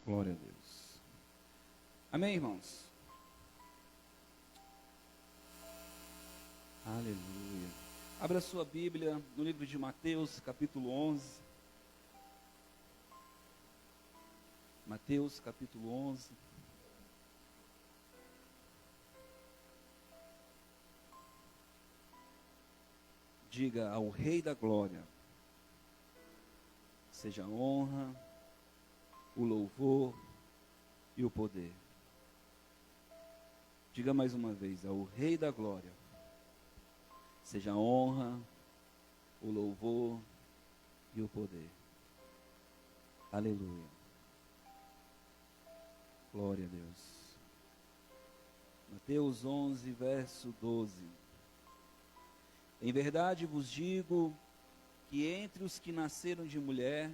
Glória a Deus. Amém, irmãos? Aleluia. Abra sua Bíblia no livro de Mateus, capítulo 11. Mateus, capítulo 11. Diga ao Rei da Glória, seja a honra, o louvor e o poder. Diga mais uma vez, ao Rei da Glória, seja a honra, o louvor e o poder. Aleluia. Glória a Deus. Mateus 11, verso 12. Em verdade vos digo que entre os que nasceram de mulher,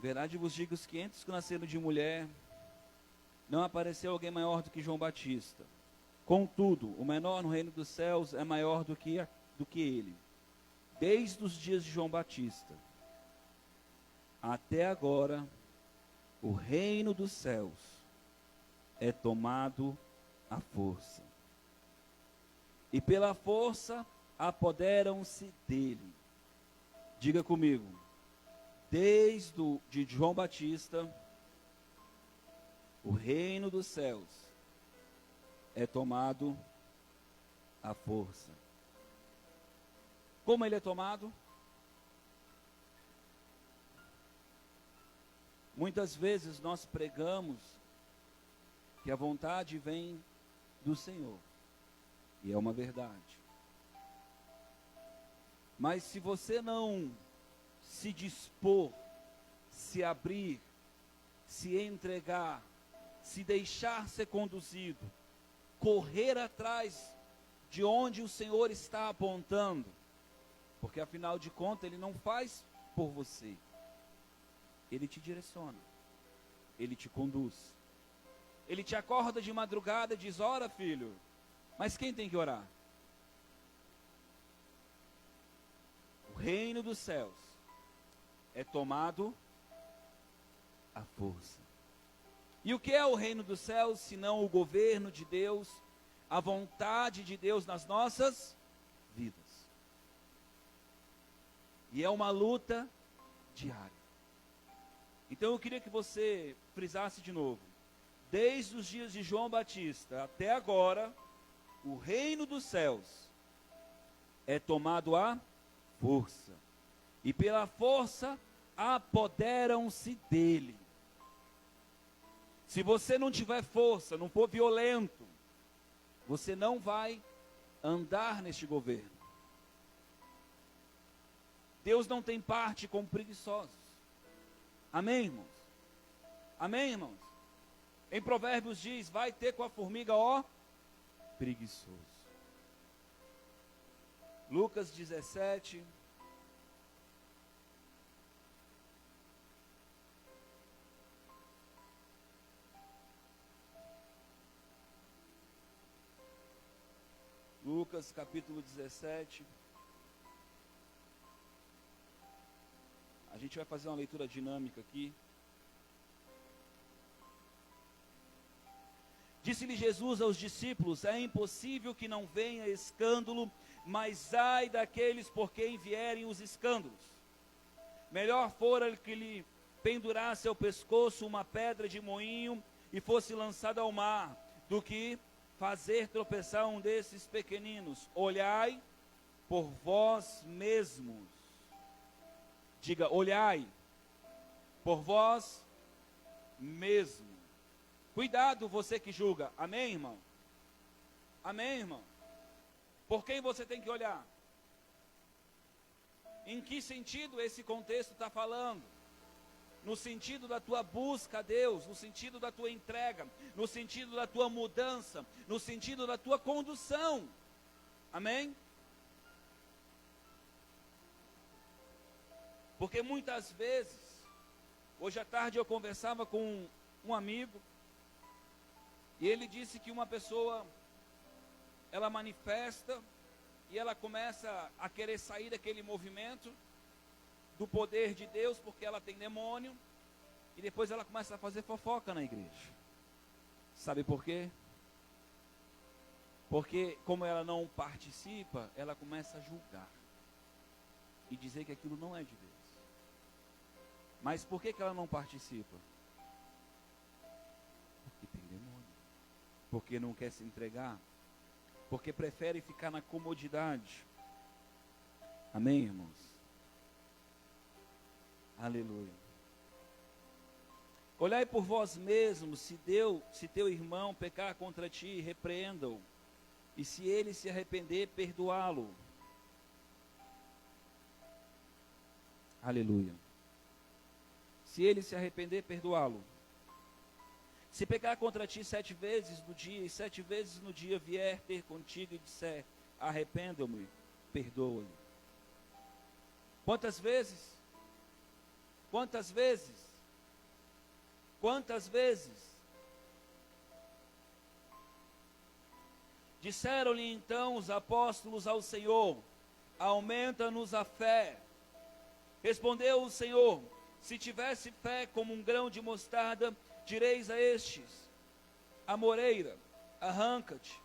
verdade vos digo que entre os que nasceram de mulher, não apareceu alguém maior do que João Batista. Contudo, o menor no reino dos céus é maior do que ele. Desde os dias de João Batista até agora, o reino dos céus é tomado à força. E pela força apoderam-se dele. Diga comigo. De João Batista, o reino dos céus é tomado à força. Como ele é tomado? Muitas vezes nós pregamos que a vontade vem do Senhor, e é uma verdade. Mas se você não se dispor, se abrir, se entregar, se deixar ser conduzido, correr atrás de onde o Senhor está apontando, porque afinal de contas Ele não faz por você, Ele te direciona, Ele te conduz, Ele te acorda de madrugada e diz: ora filho, mas quem tem que orar? O reino dos céus é tomado à força. E o que é o reino dos céus, senão o governo de Deus, a vontade de Deus nas nossas vidas? E é uma luta diária. Então eu queria que você frisasse de novo. Desde os dias de João Batista até agora, o reino dos céus é tomado à força. E pela força apoderam-se dele. Se você não tiver força, não for violento, você não vai andar neste governo. Deus não tem parte com preguiçosos. Amém, irmãos? Amém, irmãos? Em Provérbios diz: vai ter com a formiga, ó, preguiçoso. Lucas 17. Lucas capítulo 17. A gente vai fazer uma leitura dinâmica aqui. Disse-lhe Jesus aos discípulos: é impossível que não venha escândalo, mas ai daqueles por quem vierem os escândalos. Melhor fora que lhe pendurasse ao pescoço uma pedra de moinho e fosse lançado ao mar, do que fazer tropeçar um desses pequeninos. Olhai por vós mesmos. Diga, olhai por vós mesmo. Cuidado você que julga. Amém, irmão? Amém, irmão? Por quem você tem que olhar? Em que sentido esse contexto está falando? No sentido da tua busca a Deus, no sentido da tua entrega, no sentido da tua mudança, no sentido da tua condução. Amém? Porque muitas vezes, hoje à tarde eu conversava com um amigo, e ele disse que uma pessoa ela manifesta e ela começa a querer sair daquele movimento do poder de Deus, porque ela tem demônio, e depois ela começa a fazer fofoca na igreja. Sabe por quê? Porque como ela não participa, ela começa a julgar e dizer que aquilo não é de Deus. Mas por que ela não participa? Porque tem demônio. Porque não quer se entregar. Porque prefere ficar na comodidade. Amém, irmãos? Aleluia. Olhai por vós mesmos, se teu irmão pecar contra ti, repreenda-o. E se ele se arrepender, perdoá-lo. Aleluia. Se ele se arrepender, perdoá-lo. Se pecar contra ti 7 vezes no dia, e 7 vezes no dia vier ter contigo e disser, arrependa-me, perdoa-lhe. Quantas vezes? Quantas vezes? Quantas vezes? Disseram-lhe então os apóstolos ao Senhor, aumenta-nos a fé. Respondeu o Senhor, se tivesse fé como um grão de mostarda, direis a estes, a moreira, arranca-te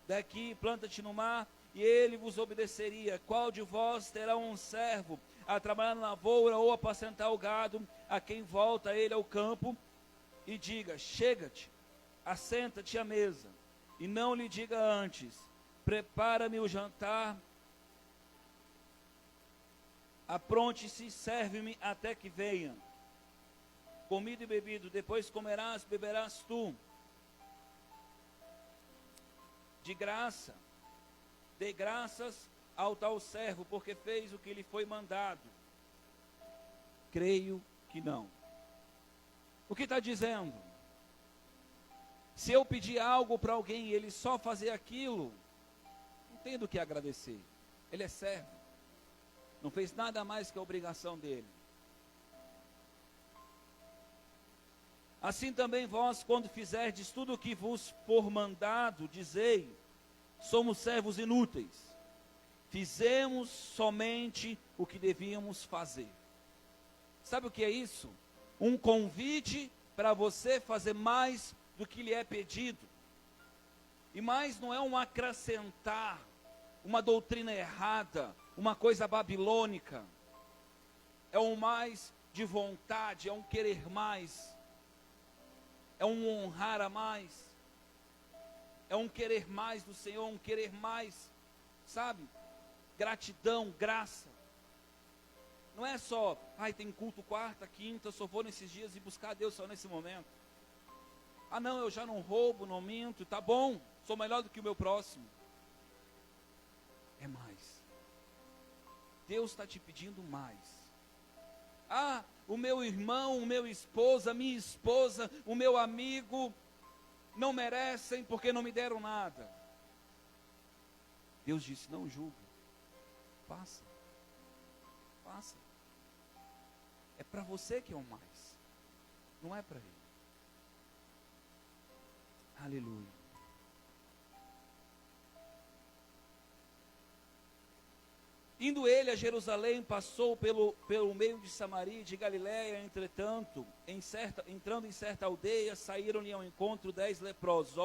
daqui, planta-te no mar, e ele vos obedeceria. Qual de vós terá um servo a trabalhar na lavoura ou apacentar o gado, a quem volta ele ao campo, e diga, chega-te, assenta-te à mesa, e não lhe diga antes, prepara-me o jantar, apronte-se, serve-me até que venha. Comido e bebido, depois comerás, beberás tu. De graça, dê graças ao tal servo, porque fez o que lhe foi mandado. Creio que não. O que está dizendo? Se eu pedir algo para alguém e ele só fazer aquilo, não tem do que agradecer. Ele é servo. Não fez nada mais que a obrigação dele. Assim também vós, quando fizerdes tudo o que vos for mandado, dizei, somos servos inúteis. Fizemos somente o que devíamos fazer. Sabe o que é isso? Um convite para você fazer mais do que lhe é pedido. E mais não é um acrescentar, uma doutrina errada, uma coisa babilônica. É um mais de vontade, é um querer mais. É um honrar a mais. É um querer mais do Senhor, um querer mais, sabe? Gratidão, graça. Não é só, tem culto quarta, quinta, eu só vou nesses dias e buscar a Deus só nesse momento. Ah não, eu já não roubo, não minto, tá bom, sou melhor do que o meu próximo. É mais. Deus está te pedindo mais. O meu irmão, o meu esposo, a minha esposa, o meu amigo, não merecem porque não me deram nada. Deus disse, não julgue. Faça. Faça. É para você que é o mais. Não é para ele. Aleluia. Indo ele a Jerusalém, passou pelo meio de Samaria e de Galiléia, entretanto, entrando em certa aldeia, saíram-lhe ao encontro 10 leprosos,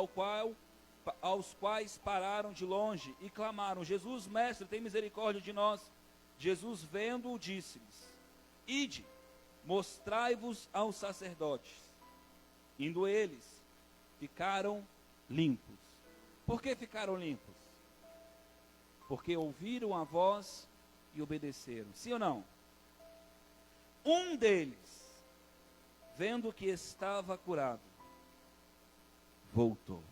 aos quais pararam de longe e clamaram, Jesus, mestre, tem misericórdia de nós. Jesus, vendo-o, disse-lhes, ide, mostrai-vos aos sacerdotes. Indo eles, ficaram limpos. Por que ficaram limpos? Porque ouviram a voz e obedeceram. Sim ou não? Um deles, vendo que estava curado, voltou.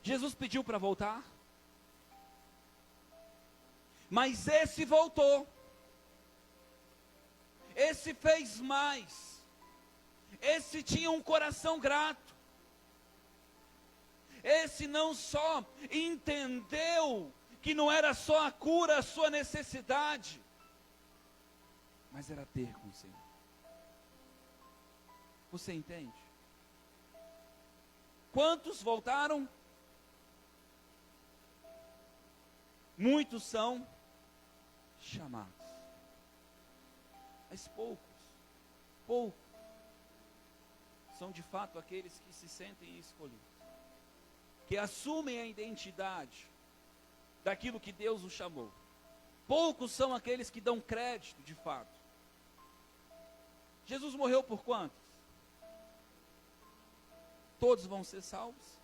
Jesus pediu para voltar, mas esse voltou. Esse fez mais. Esse tinha um coração grato. Esse não só entendeu que não era só a cura, a sua necessidade, mas era ter com o Senhor. Você entende? Quantos voltaram? Muitos são chamados, mas poucos são de fato aqueles que se sentem escolhidos, que assumem a identidade daquilo que Deus os chamou. Poucos são aqueles que dão crédito de fato. Jesus morreu por quantos? Todos vão ser salvos?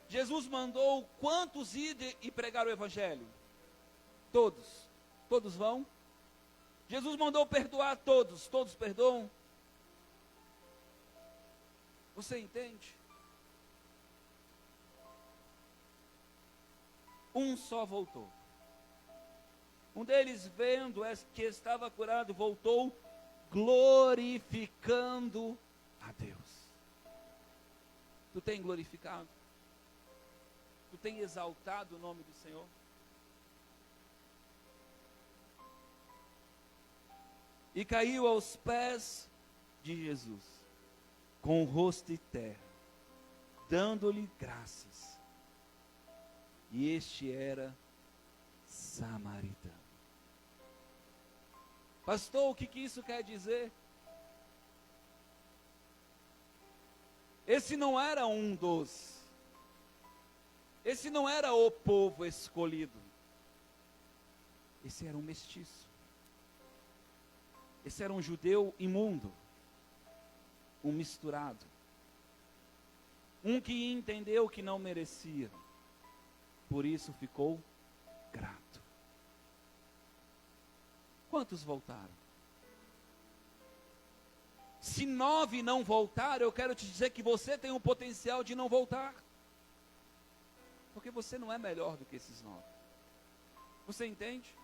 Jesus mandou quantos ir e pregar o evangelho? Todos. Todos vão? Jesus mandou perdoar todos. Todos perdoam? Você entende? Um só voltou. Um deles, vendo que estava curado, voltou glorificando a Deus. Tu tem glorificado? Tu tem exaltado o nome do Senhor? E caiu aos pés de Jesus, com o rosto em terra, dando-lhe graças. E este era samaritano. Pastor, o que isso quer dizer? Esse não era um dos. Esse não era o povo escolhido. Esse era um mestiço. Esse era um judeu imundo. Um misturado. Um que entendeu que não merecia. Por isso ficou grato. Quantos voltaram? Se 9 não voltaram, eu quero te dizer que você tem o potencial de não voltar. Porque você não é melhor do que esses 9. Você entende?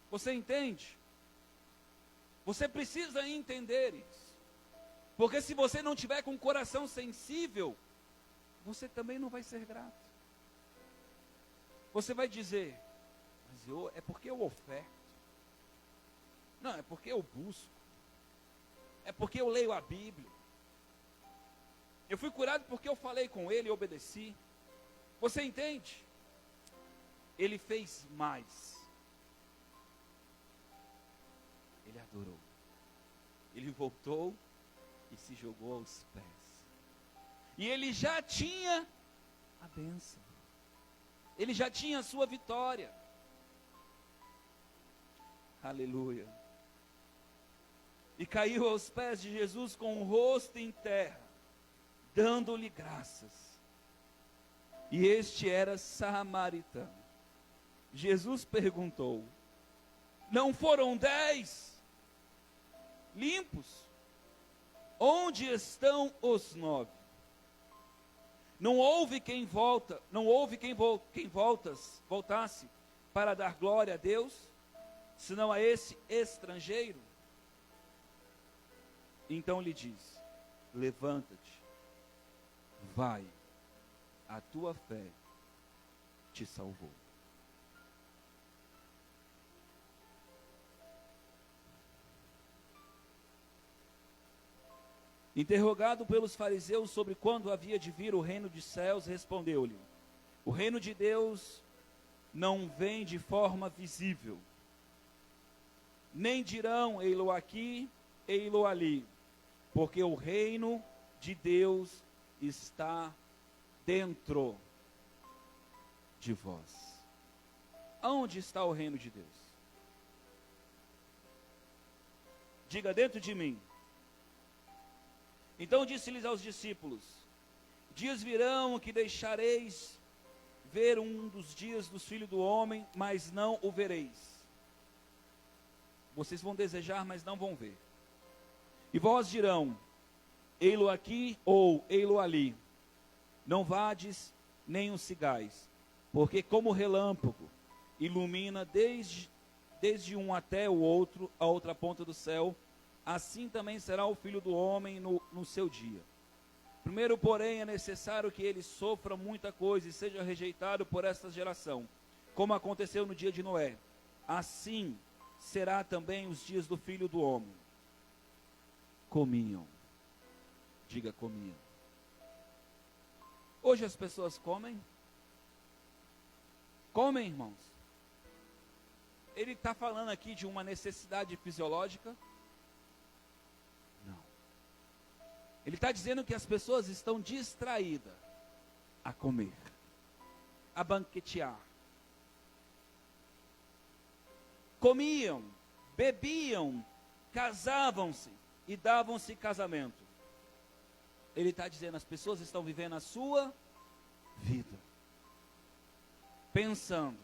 Você entende? Você precisa entender isso. Porque se você não tiver com o coração sensível, você também não vai ser grato. Você vai dizer, mas é porque eu oferto. Não, é porque eu busco. É porque eu leio a Bíblia. Eu fui curado porque eu falei com ele e obedeci. Você entende? Ele fez mais. Ele adorou. Ele voltou e se jogou aos pés. E ele já tinha a bênção. Ele já tinha a sua vitória. Aleluia. E caiu aos pés de Jesus com o rosto em terra, dando-lhe graças. E este era samaritano. Jesus perguntou: não foram 10 limpos? Onde estão os 9? Não houve quem voltasse para dar glória a Deus, senão a esse estrangeiro? Então lhe diz: levanta-te, vai, a tua fé te salvou. Interrogado pelos fariseus sobre quando havia de vir o reino dos céus, respondeu-lhe: o reino de Deus não vem de forma visível, nem dirão ei-lo aqui, ei-lo ali, porque o reino de Deus está dentro de vós. Aonde está o reino de Deus? Diga: dentro de mim. Então disse-lhes aos discípulos: dias virão que deixareis ver um dos dias dos filhos do homem, mas não o vereis. Vocês vão desejar, mas não vão ver. E vós dirão: ei-lo aqui ou ei-lo ali. Não vades nem os sigais, porque como relâmpago ilumina desde um até o outro, a outra ponta do céu, assim também será o Filho do Homem no seu dia. Primeiro, porém, é necessário que ele sofra muita coisa e seja rejeitado por esta geração, como aconteceu no dia de Noé. Assim será também os dias do Filho do Homem. Comiam. Diga: comiam. Hoje as pessoas comem? Comem, irmãos. Ele está falando aqui de uma necessidade fisiológica? Não. Ele está dizendo que as pessoas estão distraídas a comer, a banquetear. Comiam, bebiam, casavam-se e davam-se casamento. Ele está dizendo, as pessoas estão vivendo a sua vida, pensando,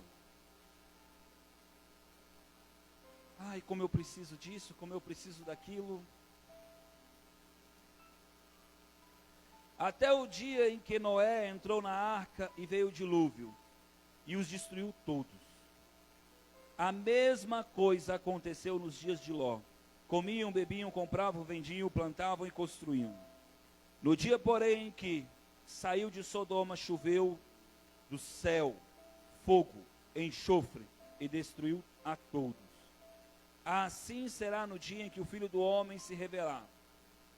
ai, como eu preciso disso, como eu preciso daquilo. Até o dia em que Noé entrou na arca e veio o dilúvio, e os destruiu todos. A mesma coisa aconteceu nos dias de Ló. Comiam, bebiam, compravam, vendiam, plantavam e construíam. No dia, porém, em que saiu de Sodoma, choveu do céu fogo, enxofre, e destruiu a todos. Assim será no dia em que o Filho do Homem se revelar.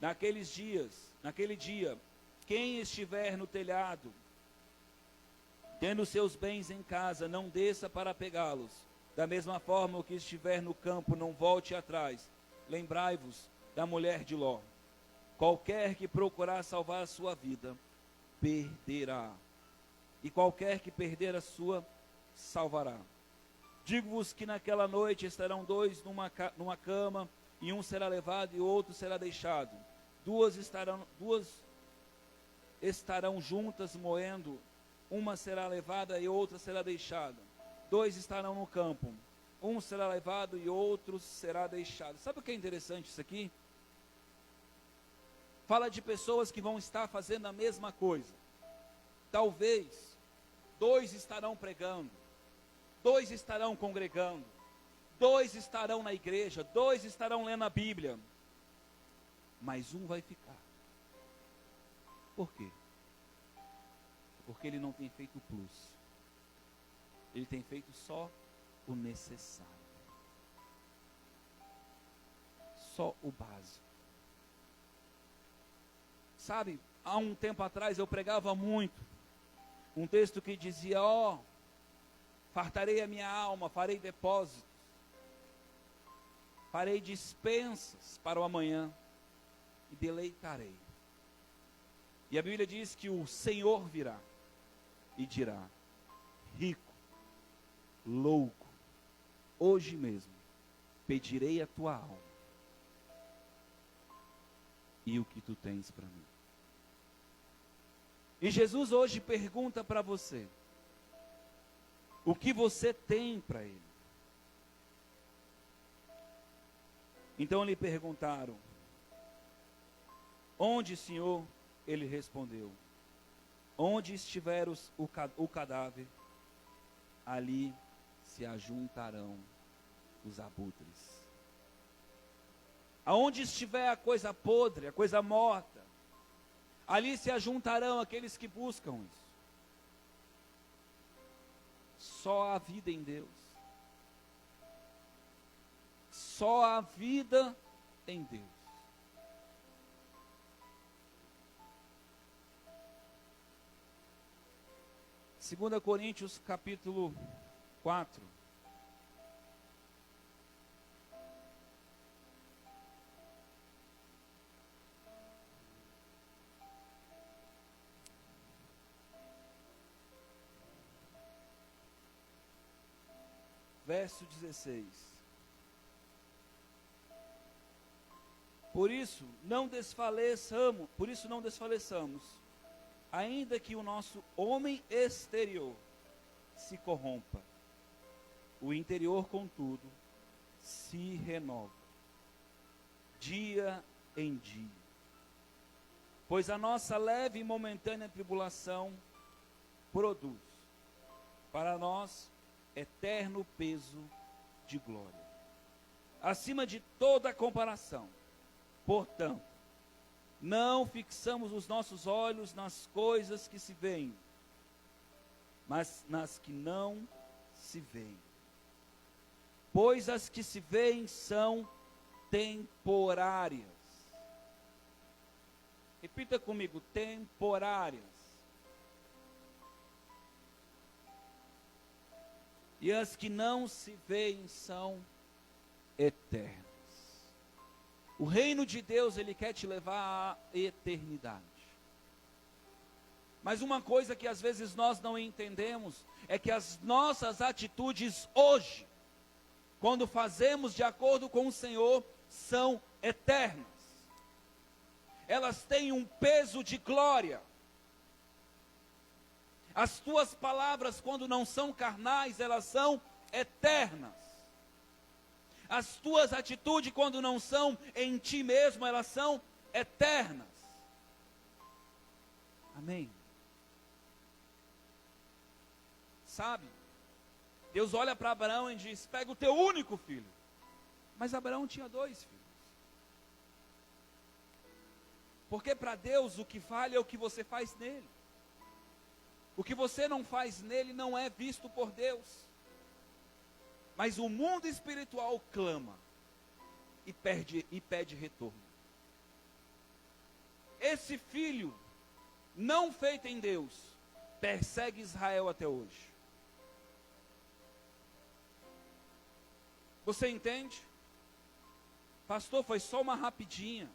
Naquele dia, quem estiver no telhado, tendo seus bens em casa, não desça para pegá-los. Da mesma forma, o que estiver no campo, não volte atrás. Lembrai-vos da mulher de Ló. Qualquer que procurar salvar a sua vida, perderá. E qualquer que perder a sua, salvará. Digo-vos que naquela noite estarão dois numa cama, e um será levado e o outro será deixado. Duas estarão juntas moendo, uma será levada e outra será deixada. Dois estarão no campo, um será levado e outro será deixado. Sabe o que é interessante isso aqui? Fala de pessoas que vão estar fazendo a mesma coisa. Talvez, dois estarão pregando, dois estarão congregando, dois estarão na igreja, dois estarão lendo a Bíblia, mas um vai ficar. Por quê? Porque ele não tem feito o plus. Ele tem feito só o necessário. Só o básico. Sabe, há um tempo atrás eu pregava muito um texto que dizia, fartarei a minha alma, farei depósitos, farei dispensas para o amanhã e deleitarei. E a Bíblia diz que o Senhor virá e dirá, rico, louco, hoje mesmo pedirei a tua alma e o que tu tens para mim. E Jesus hoje pergunta para você, o que você tem para Ele? Então lhe perguntaram, onde, Senhor? Ele respondeu, onde estiver o cadáver, ali se ajuntarão os abutres. Aonde estiver a coisa podre, a coisa morta, ali se ajuntarão aqueles que buscam isso. Só a vida em Deus. Só a vida em Deus. Segunda Coríntios capítulo 4. Verso 16. Por isso não desfaleçamos, ainda que o nosso homem exterior se corrompa, o interior, contudo, se renova, dia em dia. Pois a nossa leve e momentânea tribulação produz, para nós, eterno peso de glória, acima de toda comparação. Portanto, não fixamos os nossos olhos nas coisas que se veem, mas nas que não se veem. Pois as que se veem são temporárias. Repita comigo, temporárias. e as que não se veem são eternas. O reino de Deus, ele quer te levar à eternidade. Mas uma coisa que às vezes nós não entendemos é que as nossas atitudes hoje, quando fazemos de acordo com o Senhor, são eternas. Elas têm um peso de glória. As tuas palavras, quando não são carnais, elas são eternas. As tuas atitudes, quando não são em ti mesmo, elas são eternas. Amém. Sabe? Deus olha para Abraão e diz: pega o teu único filho. Mas Abraão tinha 2 filhos. Porque para Deus o que vale é o que você faz nele. O que você não faz nele não é visto por Deus. Mas o mundo espiritual clama e pede retorno. Esse filho, não feito em Deus, persegue Israel até hoje. Você entende? Pastor, foi só uma rapidinha.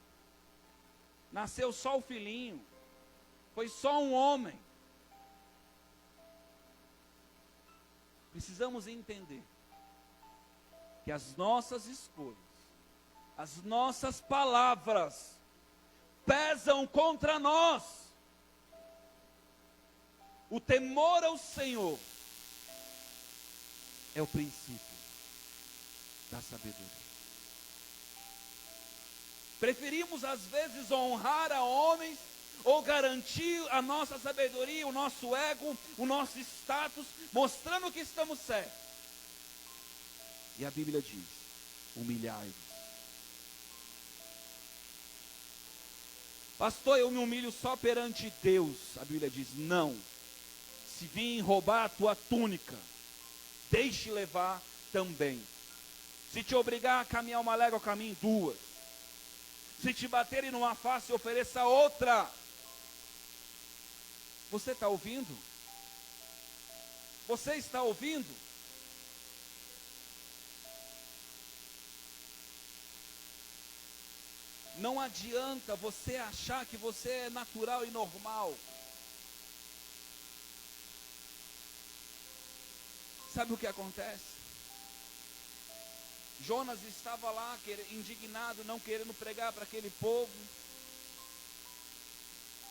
Nasceu só o filhinho. Foi só um homem. Precisamos entender que as nossas escolhas, as nossas palavras, pesam contra nós. O temor ao Senhor é o princípio da sabedoria. Preferimos às vezes honrar a homens ou garantir a nossa sabedoria, o nosso ego, o nosso status, mostrando que estamos certos. E a Bíblia diz: humilhai-vos. Pastor, eu me humilho só perante Deus. A Bíblia diz: não. Se vim roubar a tua túnica, deixe levar também. Se te obrigar a caminhar uma légua, caminhe 2. Se te baterem numa face, ofereça outra. Você está ouvindo? Você está ouvindo? Não adianta você achar que você é natural e normal. Sabe o que acontece? Jonas estava lá indignado, não querendo pregar para aquele povo.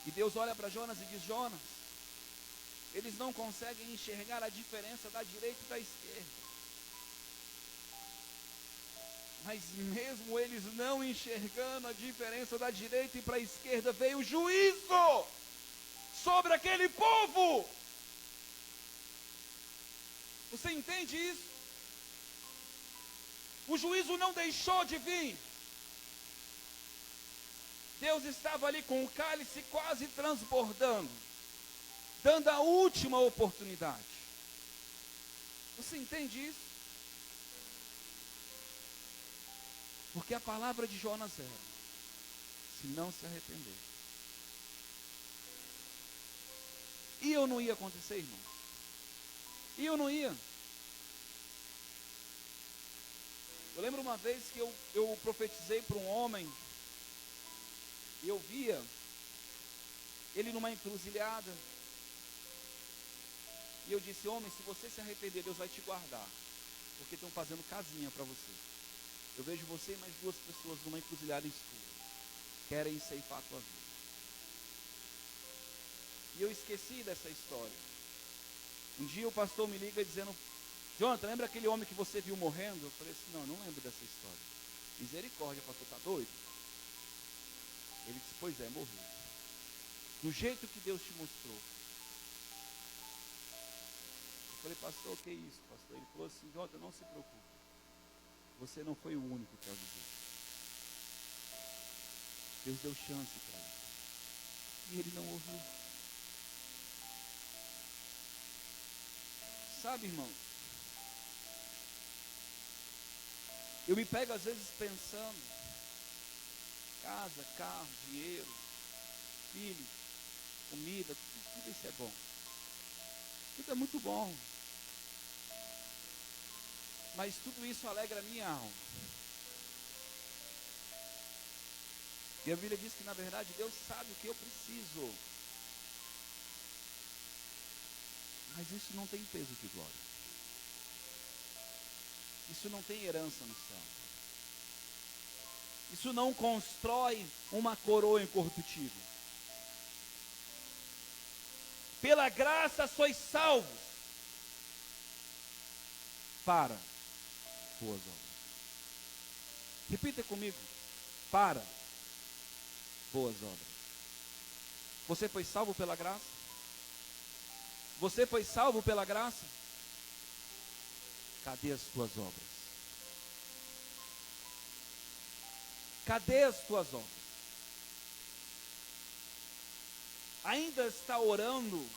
E Deus olha para Jonas e diz: Jonas, eles não conseguem enxergar a diferença da direita e da esquerda. Mas mesmo eles não enxergando a diferença da direita e para a esquerda, veio o juízo sobre aquele povo. Você entende isso? O juízo não deixou de vir. Deus estava ali com o cálice quase transbordando, dando a última oportunidade. Você entende isso? Porque a palavra de Jonas era: se não se arrepender. E eu não ia acontecer, irmão. E eu não ia. Eu lembro uma vez que eu profetizei para um homem, e eu via ele numa encruzilhada, e eu disse: homem, se você se arrepender, Deus vai te guardar, porque estão fazendo casinha para você. Eu vejo você e mais 2 pessoas numa encruzilhada escura, querem ceifar a tua vida. E eu esqueci dessa história. Um dia o pastor me liga dizendo: Jonathan, lembra aquele homem que você viu morrendo? Eu falei assim: não lembro dessa história. Misericórdia, pastor, está doido? Ele disse: pois é, morreu. Do jeito que Deus te mostrou. Eu falei: pastor, o que é isso, pastor? Ele falou assim: Jonathan, não se preocupe. Você não foi o único que avisou. Deus deu chance para ele. E ele não ouviu. Sabe, irmão? Eu me pego às vezes pensando: casa, carro, dinheiro, filho, comida, tudo isso é bom. Tudo é muito bom. Mas tudo isso alegra a minha alma. E a Bíblia diz que, na verdade, Deus sabe o que eu preciso. Mas isso não tem peso de glória. Isso não tem herança no céu. Isso não constrói uma coroa incorruptível. Pela graça sois salvos para boas obras. Repita comigo. Para boas obras. Você foi salvo pela graça? Você foi salvo pela graça? Cadê as tuas obras? Cadê as tuas obras? Ainda está orando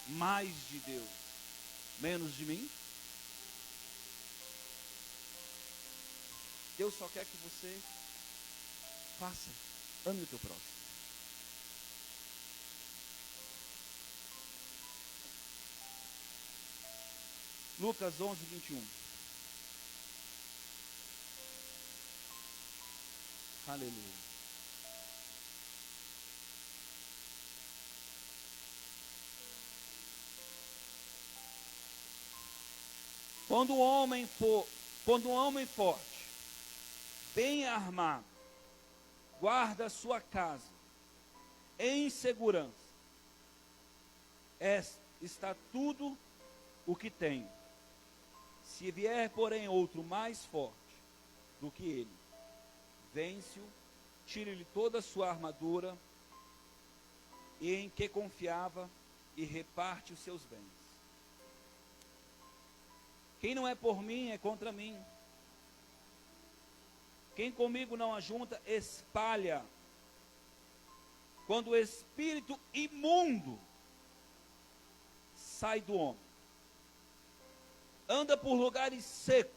mais de Deus, menos de mim? Deus só quer que você faça, ame o teu próximo. Lucas 11, 21. Aleluia. Quando um homem forte, bem armado, guarda a sua casa em segurança, está tudo o que tem. Se vier, porém, outro mais forte do que ele, vence-o, tire-lhe toda a sua armadura, e em que confiava, e reparte os seus bens. Quem não é por mim, é contra mim. Quem comigo não ajunta, espalha. Quando o espírito imundo sai do homem, anda por lugares secos,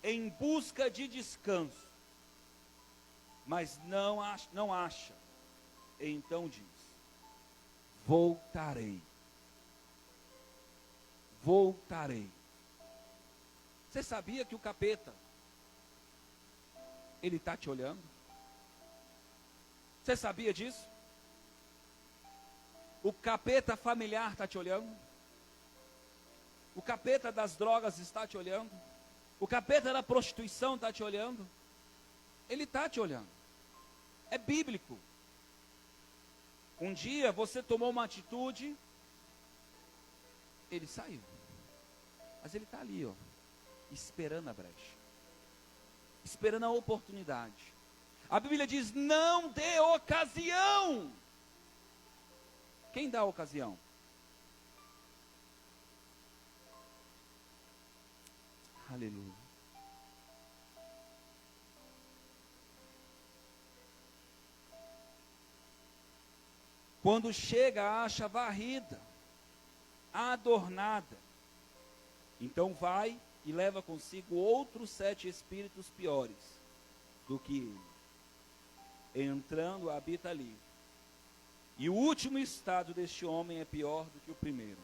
em busca de descanso, mas não acha. Então diz: voltarei. Voltarei. Você sabia que o capeta, ele está te olhando? Você sabia disso? O capeta familiar está te olhando? O capeta das drogas está te olhando? O capeta da prostituição está te olhando? Ele está te olhando. É bíblico. Um dia você tomou uma atitude, ele saiu. Mas ele está ali, ó, esperando a brecha, esperando a oportunidade. A Bíblia diz: não dê ocasião. Quem dá ocasião? Aleluia. Quando chega, acha varrida, adornada. Então vai e leva consigo outros 7 espíritos piores do que ele. Entrando, habita ali. E o último estado deste homem é pior do que o primeiro.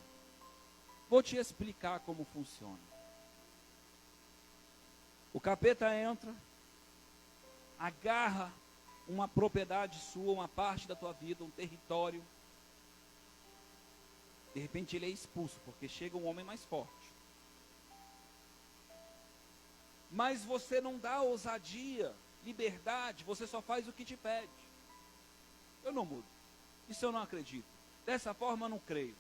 Vou te explicar como funciona. O capeta entra, agarra uma propriedade sua, uma parte da tua vida, um território. De repente ele é expulso, porque chega um homem mais forte. Mas você não dá ousadia, liberdade, você só faz o que te pede. Eu não mudo. Isso eu não acredito. Dessa forma eu não creio.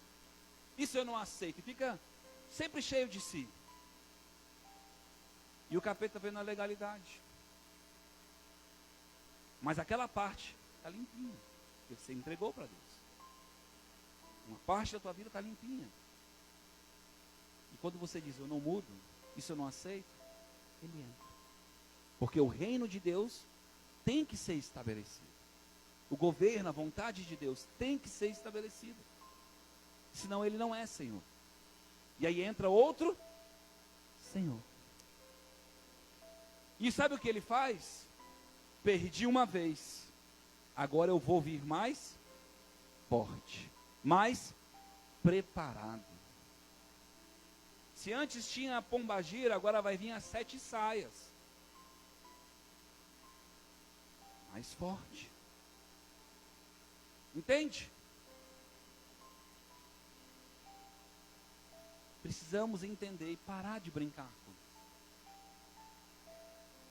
Isso eu não aceito. E fica sempre cheio de si. E o capeta vem na legalidade. Mas aquela parte está limpinha. Porque você entregou para Deus. Uma parte da tua vida está limpinha. E quando você diz: eu não mudo, isso eu não aceito, ele entra. Porque o reino de Deus tem que ser estabelecido. O governo, a vontade de Deus tem que ser estabelecida. Senão ele não é Senhor. E aí entra outro Senhor. E sabe o que ele faz? Perdi uma vez, agora eu vou vir mais forte, mais preparado. Se antes tinha a pombagira, agora vai vir as 7 saias. Mais forte. Entende? Precisamos entender e parar de brincar com isso.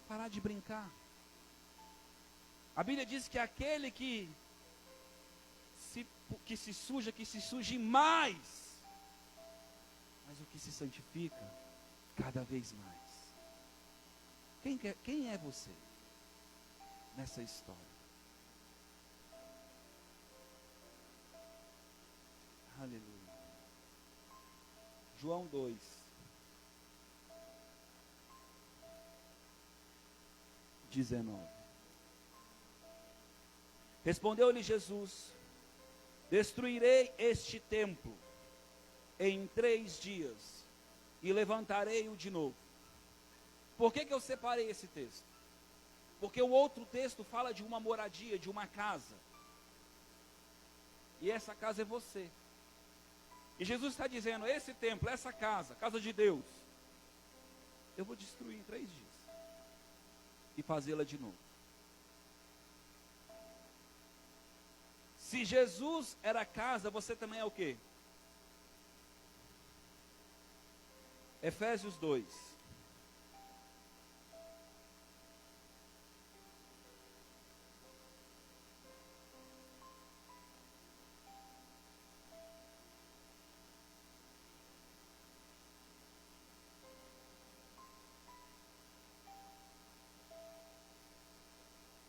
Parar de brincar. A Bíblia diz que aquele que se suja, que se suje mais. Mas o que se santifica, cada vez mais. Quem é você nessa história? Aleluia. João 2. Respondeu-lhe Jesus: destruirei este templo em 3 dias e levantarei-o de novo. Por que eu separei esse texto? Porque o outro texto fala de uma moradia, de uma casa. E essa casa é você. E Jesus está dizendo, esse templo, essa casa, casa de Deus, eu vou destruir em 3 dias. E fazê-la de novo. Se Jesus era a casa, você também é o quê? Efésios 2.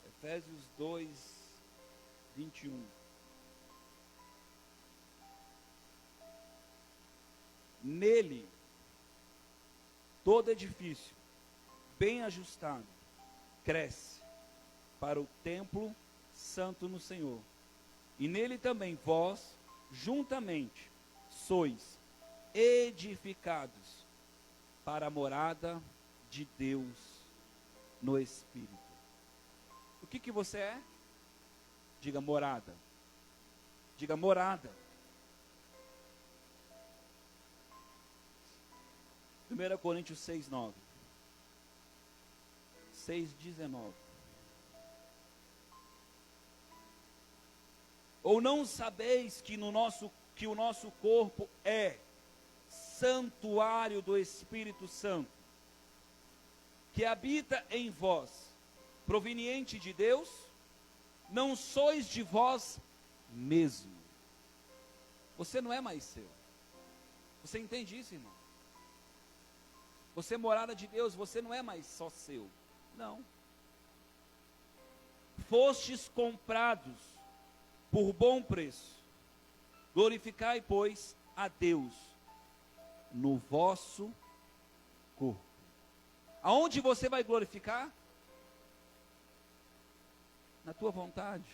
Efésios 2, 21. Nele, todo edifício, bem ajustado, cresce para o templo santo no Senhor. E nele também vós, juntamente, sois edificados para a morada de Deus no Espírito. O que você é? Diga morada. Diga morada. 1 Coríntios 6, 9. 6, 19. Ou não sabeis que o nosso corpo é santuário do Espírito Santo, que habita em vós, proveniente de Deus? Não sois de vós mesmo. Você não é mais seu. Você entende isso, irmão? Você é morada de Deus, você não é mais só seu. Não. Fostes comprados por bom preço. Glorificai, pois, a Deus no vosso corpo. Aonde você vai glorificar? Na tua vontade,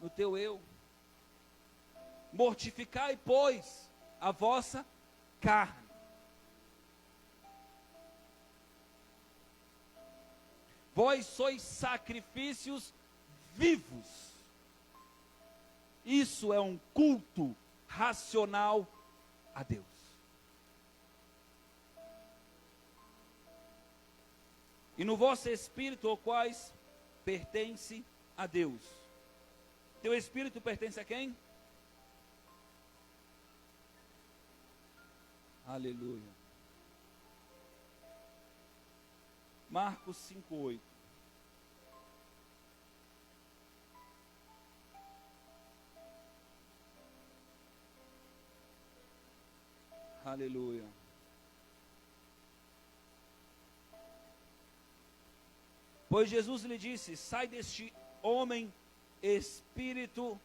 no teu eu. Mortificai, pois, a vossa carne. Vós sois sacrifícios vivos. Isso é um culto racional a Deus. E no vosso espírito, o quais pertence a Deus. Teu espírito pertence a quem? Aleluia. Marcos 5:8. Aleluia. Pois Jesus lhe disse: sai deste homem, espírito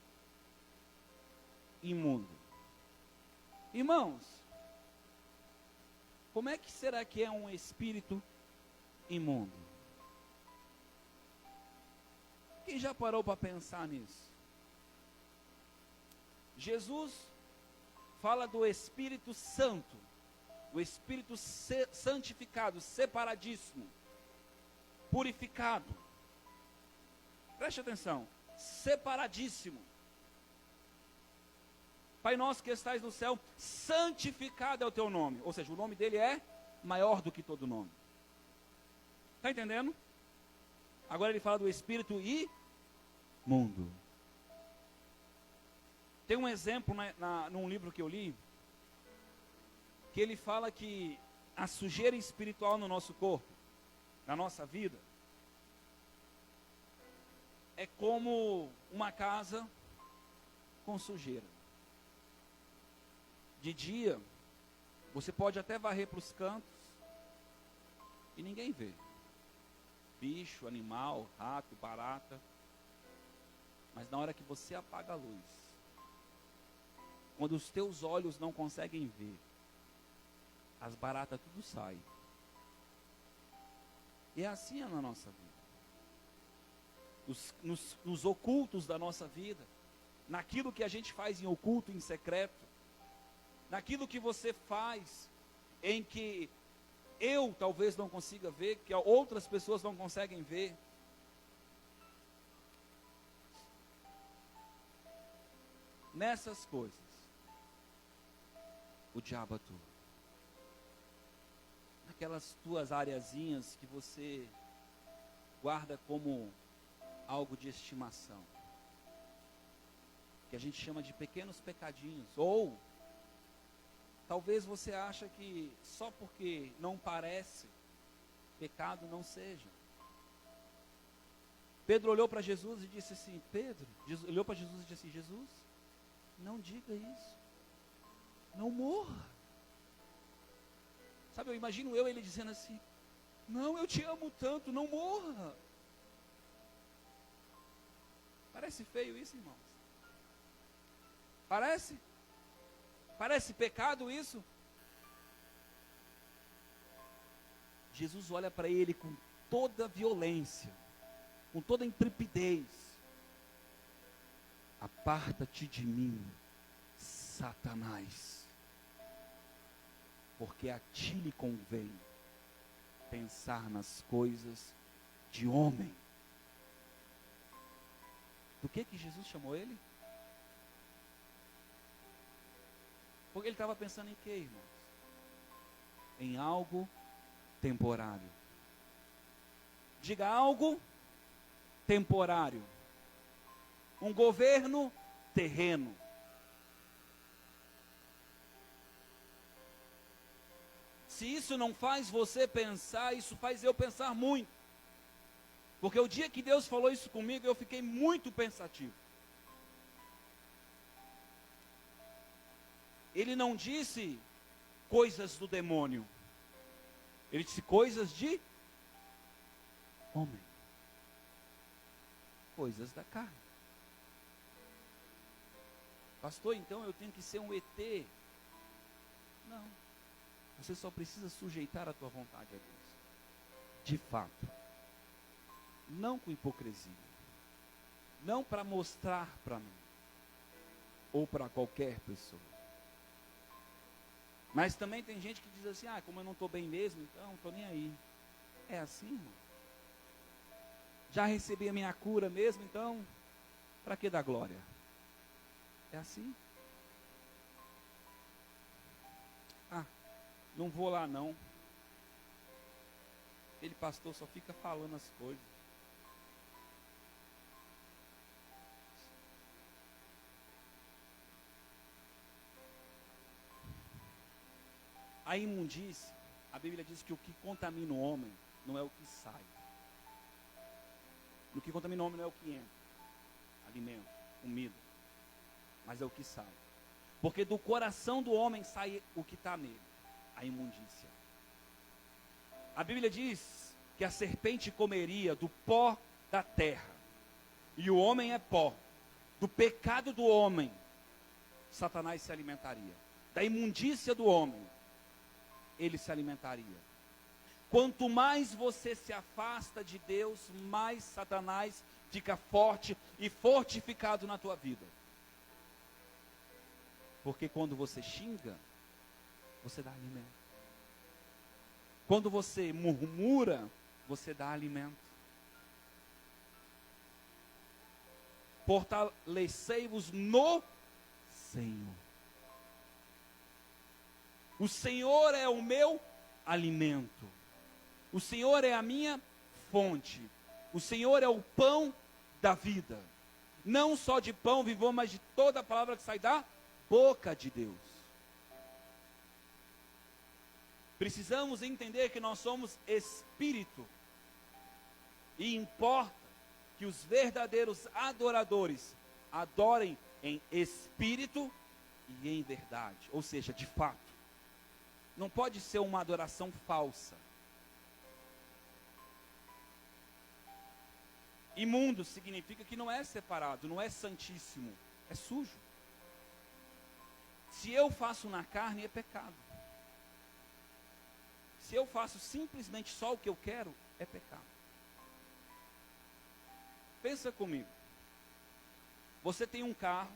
imundo. Irmãos, como é que será que é um espírito imundo? Quem já parou para pensar nisso? Jesus fala do Espírito Santo, o Espírito santificado, separadíssimo, purificado. Preste atenção, separadíssimo. Pai nosso que estais no céu, santificado é o teu nome. Ou seja, o nome dele é maior do que todo nome. Está entendendo? Agora ele fala do espírito imundo. Tem um exemplo num livro que eu li, que ele fala que a sujeira espiritual no nosso corpo, na nossa vida, é como uma casa com sujeira. De dia, você pode até varrer para os cantos e ninguém vê. Bicho, animal, rato, barata. Mas na hora que você apaga a luz, quando os teus olhos não conseguem ver, as baratas tudo saem. E é assim na nossa vida. Nos ocultos da nossa vida, naquilo que a gente faz em oculto, em secreto, naquilo que você faz em que eu talvez não consiga ver, que outras pessoas não conseguem ver. Nessas coisas, o diabo atua. Naquelas tuas areazinhas que você guarda como algo de estimação, que a gente chama de pequenos pecadinhos, ou talvez você acha que só porque não parece, pecado não seja. Pedro olhou para Jesus e disse assim, olhou para Jesus e disse assim, Jesus, não diga isso, não morra. Sabe, eu imagino ele dizendo assim, não, eu te amo tanto, não morra. Parece feio isso, irmãos? Parece? Parece pecado isso? Jesus olha para ele com toda violência, com toda intrepidez. Aparta-te de mim, Satanás, porque a ti lhe convém pensar nas coisas de homem. Do que Jesus chamou ele? Porque ele estava pensando em quê, irmãos? Em algo temporário. Diga algo temporário. Um governo terreno. Se isso não faz você pensar, isso faz eu pensar muito. Porque o dia que Deus falou isso comigo, eu fiquei muito pensativo. Ele não disse coisas do demônio. Ele disse coisas de homem. Coisas da carne. Pastor, então eu tenho que ser um ET? Não. Você só precisa sujeitar a tua vontade a Deus. De fato. Não com hipocrisia. Não para mostrar para mim. Ou para qualquer pessoa. Mas também tem gente que diz assim, como eu não estou bem mesmo, então não estou nem aí. É assim, irmão? Já recebi a minha cura mesmo, então, para que dar glória? É assim? Não vou lá não. Aquele pastor só fica falando as coisas. A imundície, a Bíblia diz que o que contamina o homem não é o que sai. O que contamina o homem não é o que entra. Alimento, comida. Mas é o que sai. Porque do coração do homem sai o que está nele. A imundícia. A Bíblia diz que a serpente comeria do pó da terra. E o homem é pó. Do pecado do homem, Satanás se alimentaria. Da imundícia do homem, ele se alimentaria. Quanto mais você se afasta de Deus, mais Satanás fica forte e fortificado na tua vida. Porque quando você xinga, você dá alimento. Quando você murmura, você dá alimento. Fortalecei-vos no Senhor. O Senhor é o meu alimento. O Senhor é a minha fonte. O Senhor é o pão da vida. Não só de pão vivamos, mas de toda a palavra que sai da boca de Deus. Precisamos entender que nós somos espírito. E importa que os verdadeiros adoradores adorem em espírito e em verdade. Ou seja, de fato. Não pode ser uma adoração falsa. Imundo significa que não é separado, não é santíssimo, é sujo. Se eu faço na carne, é pecado. Se eu faço simplesmente só o que eu quero, é pecado. Pensa comigo. Você tem um carro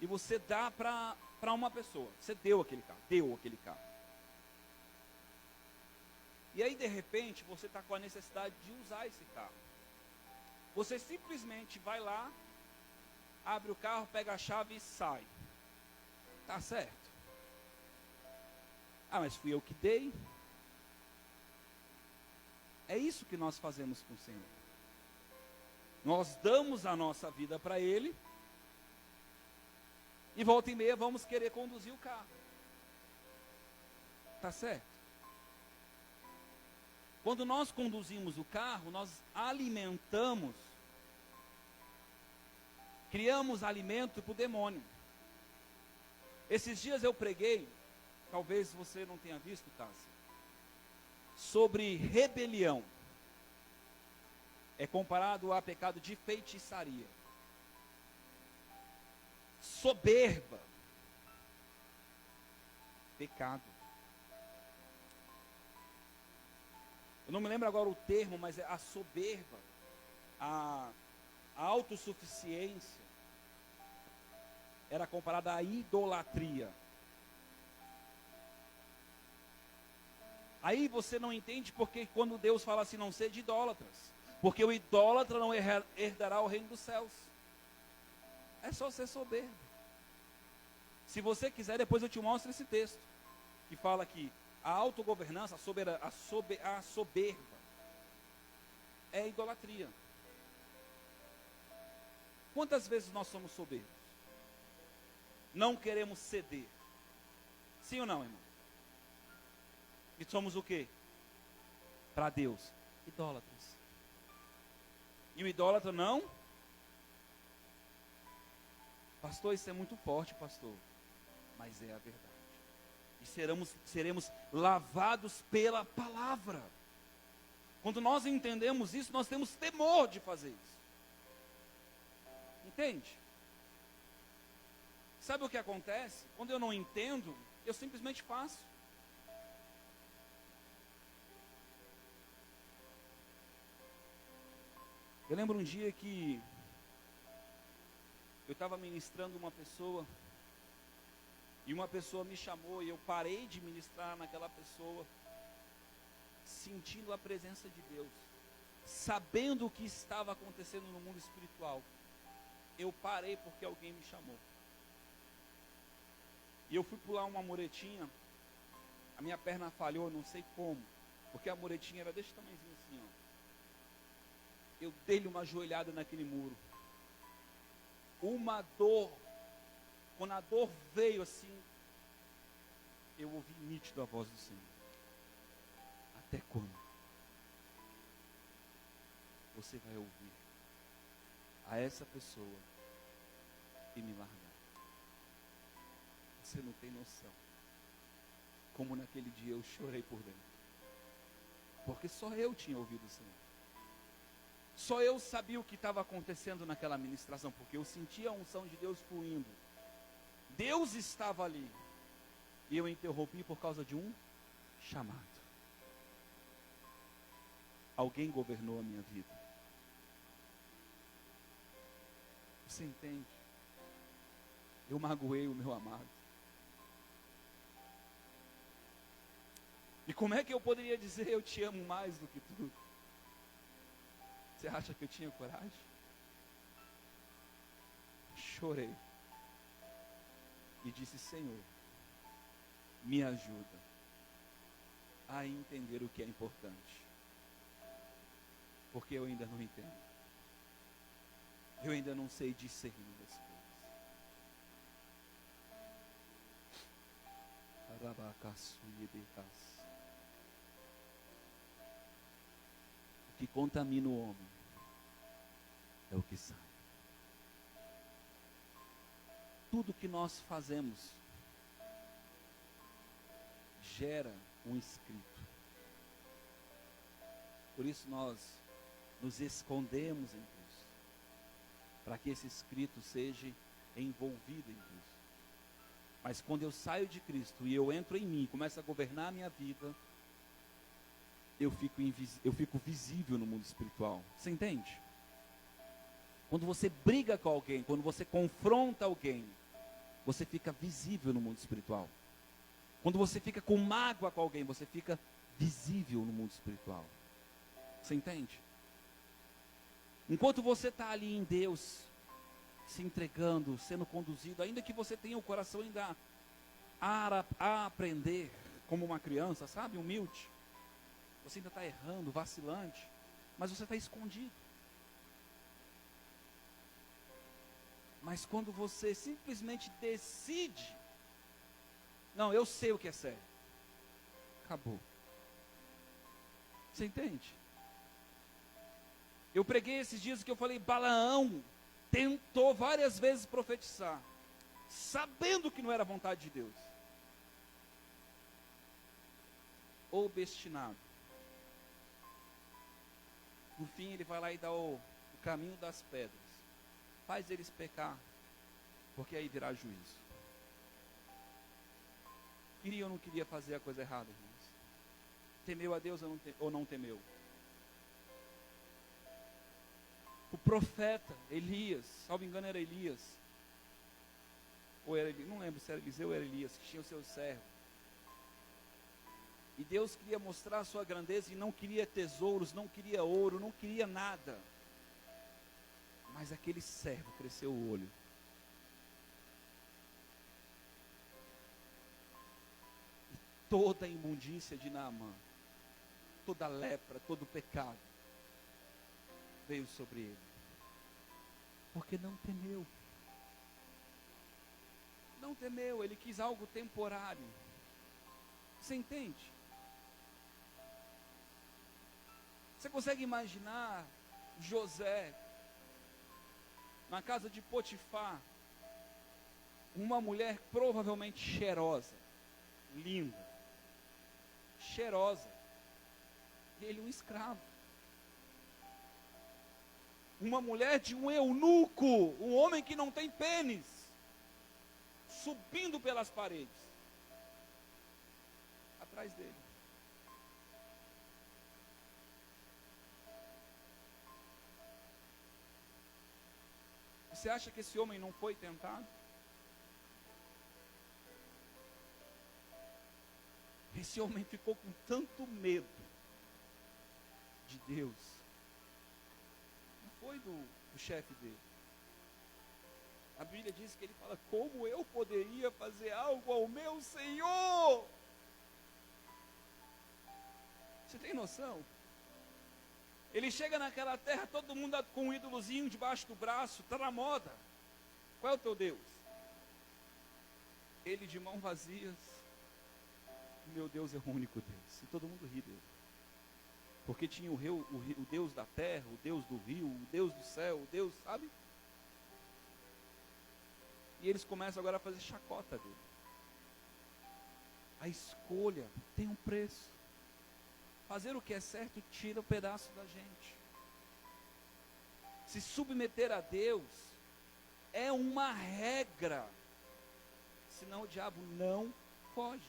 e você dá para uma pessoa. Você deu aquele carro. E aí, de repente, você está com a necessidade de usar esse carro. Você simplesmente vai lá, abre o carro, pega a chave e sai. Tá certo. Ah, mas fui eu que dei. É isso que nós fazemos com o Senhor. Nós damos a nossa vida para Ele. E volta e meia vamos querer conduzir o carro. Tá certo? Quando nós conduzimos o carro, nós alimentamos, criamos alimento para o demônio. Esses dias eu preguei, talvez você não tenha visto, Tássia, sobre rebelião. É comparado a pecado de feitiçaria. Soberba. Pecado. Eu não me lembro agora o termo, mas é a soberba, a autossuficiência, era comparada à idolatria. Aí você não entende porque quando Deus fala assim, não sede idólatras, porque o idólatra não herdará o reino dos céus. É só ser soberbo. Se você quiser, depois eu te mostro esse texto, que fala que a autogovernança, a soberba, é idolatria. Quantas vezes nós somos soberbos? Não queremos ceder. Sim ou não, irmão? E somos o quê? Para Deus, idólatras. E o idólatra não? Pastor, isso é muito forte, pastor. Mas é a verdade. E seremos lavados pela palavra. Quando nós entendemos isso, nós temos temor de fazer isso. Entende? Sabe o que acontece? Quando eu não entendo, eu simplesmente faço. Eu lembro um dia que eu estava ministrando uma pessoa, e uma pessoa me chamou, e eu parei de ministrar naquela pessoa, sentindo a presença de Deus, sabendo o que estava acontecendo no mundo espiritual. Eu parei porque alguém me chamou. E eu fui pular uma muretinha, a minha perna falhou, não sei como, porque a muretinha era desse tamanhozinho assim, ó. Eu dei-lhe uma joelhada naquele muro. Uma dor, quando a dor veio assim, eu ouvi nítido a voz do Senhor. Até quando você vai ouvir a essa pessoa e me largar? Você não tem noção como naquele dia eu chorei por dentro, porque só eu tinha ouvido o Senhor. Só eu sabia o que estava acontecendo naquela ministração, porque eu sentia a unção de Deus fluindo. Deus estava ali. E eu interrompi por causa de um chamado. Alguém governou a minha vida. Você entende? Eu magoei o meu amado. E como é que eu poderia dizer eu te amo mais do que tudo? Você acha que eu tinha coragem? Chorei. E disse, Senhor, me ajuda a entender o que é importante. Porque eu ainda não entendo. Eu ainda não sei discernir as coisas. O que contamina o homem é o que sai. Tudo que nós fazemos gera um escrito. Por isso nós nos escondemos em Cristo, para que esse escrito seja envolvido em Cristo. Mas quando eu saio de Cristo e eu entro em mim, começo a governar a minha vida, eu fico visível no mundo espiritual. Você entende? Quando você briga com alguém, quando você confronta alguém, você fica visível no mundo espiritual. Quando você fica com mágoa com alguém, você fica visível no mundo espiritual. Você entende? Enquanto você está ali em Deus, se entregando, sendo conduzido, ainda que você tenha o coração ainda a aprender, como uma criança, sabe, humilde, você ainda está errando, vacilante, mas você está escondido. Mas quando você simplesmente decide, não, eu sei o que é certo, acabou. Você entende? Eu preguei esses dias que eu falei, Balaão tentou várias vezes profetizar, sabendo que não era vontade de Deus. Obstinado. No fim ele vai lá e dá o caminho das pedras. Faz eles pecar, porque aí virá juízo. Queria ou não queria fazer a coisa errada, irmãos? Temeu a Deus ou não temeu? O profeta Elias, salvo engano era Elias, ou era, não lembro se era Eliseu ou era Elias, que tinha o seu servo. E Deus queria mostrar a sua grandeza e não queria tesouros, não queria ouro, não queria nada. Mas aquele servo cresceu o olho. E toda a imundícia de Naamã, toda a lepra, todo o pecado, veio sobre ele. Porque não temeu. Não temeu, ele quis algo temporário. Você entende? Você consegue imaginar José na casa de Potifar, uma mulher provavelmente cheirosa, linda, cheirosa, e ele um escravo. Uma mulher de um eunuco, um homem que não tem pênis, subindo pelas paredes, atrás dele. Você acha que esse homem não foi tentado? Esse homem ficou com tanto medo de Deus. Não foi do chefe dele. A Bíblia diz que ele fala, como eu poderia fazer algo ao meu Senhor? Você tem noção? Ele chega naquela terra, todo mundo com um ídolozinho debaixo do braço, está na moda. Qual é o teu Deus? Ele de mãos vazias, meu Deus é o único Deus. E todo mundo ri dele. Porque tinha o Deus da terra, o Deus do rio, o Deus do céu, o Deus, sabe? E eles começam agora a fazer chacota dele. A escolha tem um preço. Fazer o que é certo tira um pedaço da gente. Se submeter a Deus é uma regra. Senão o diabo não foge.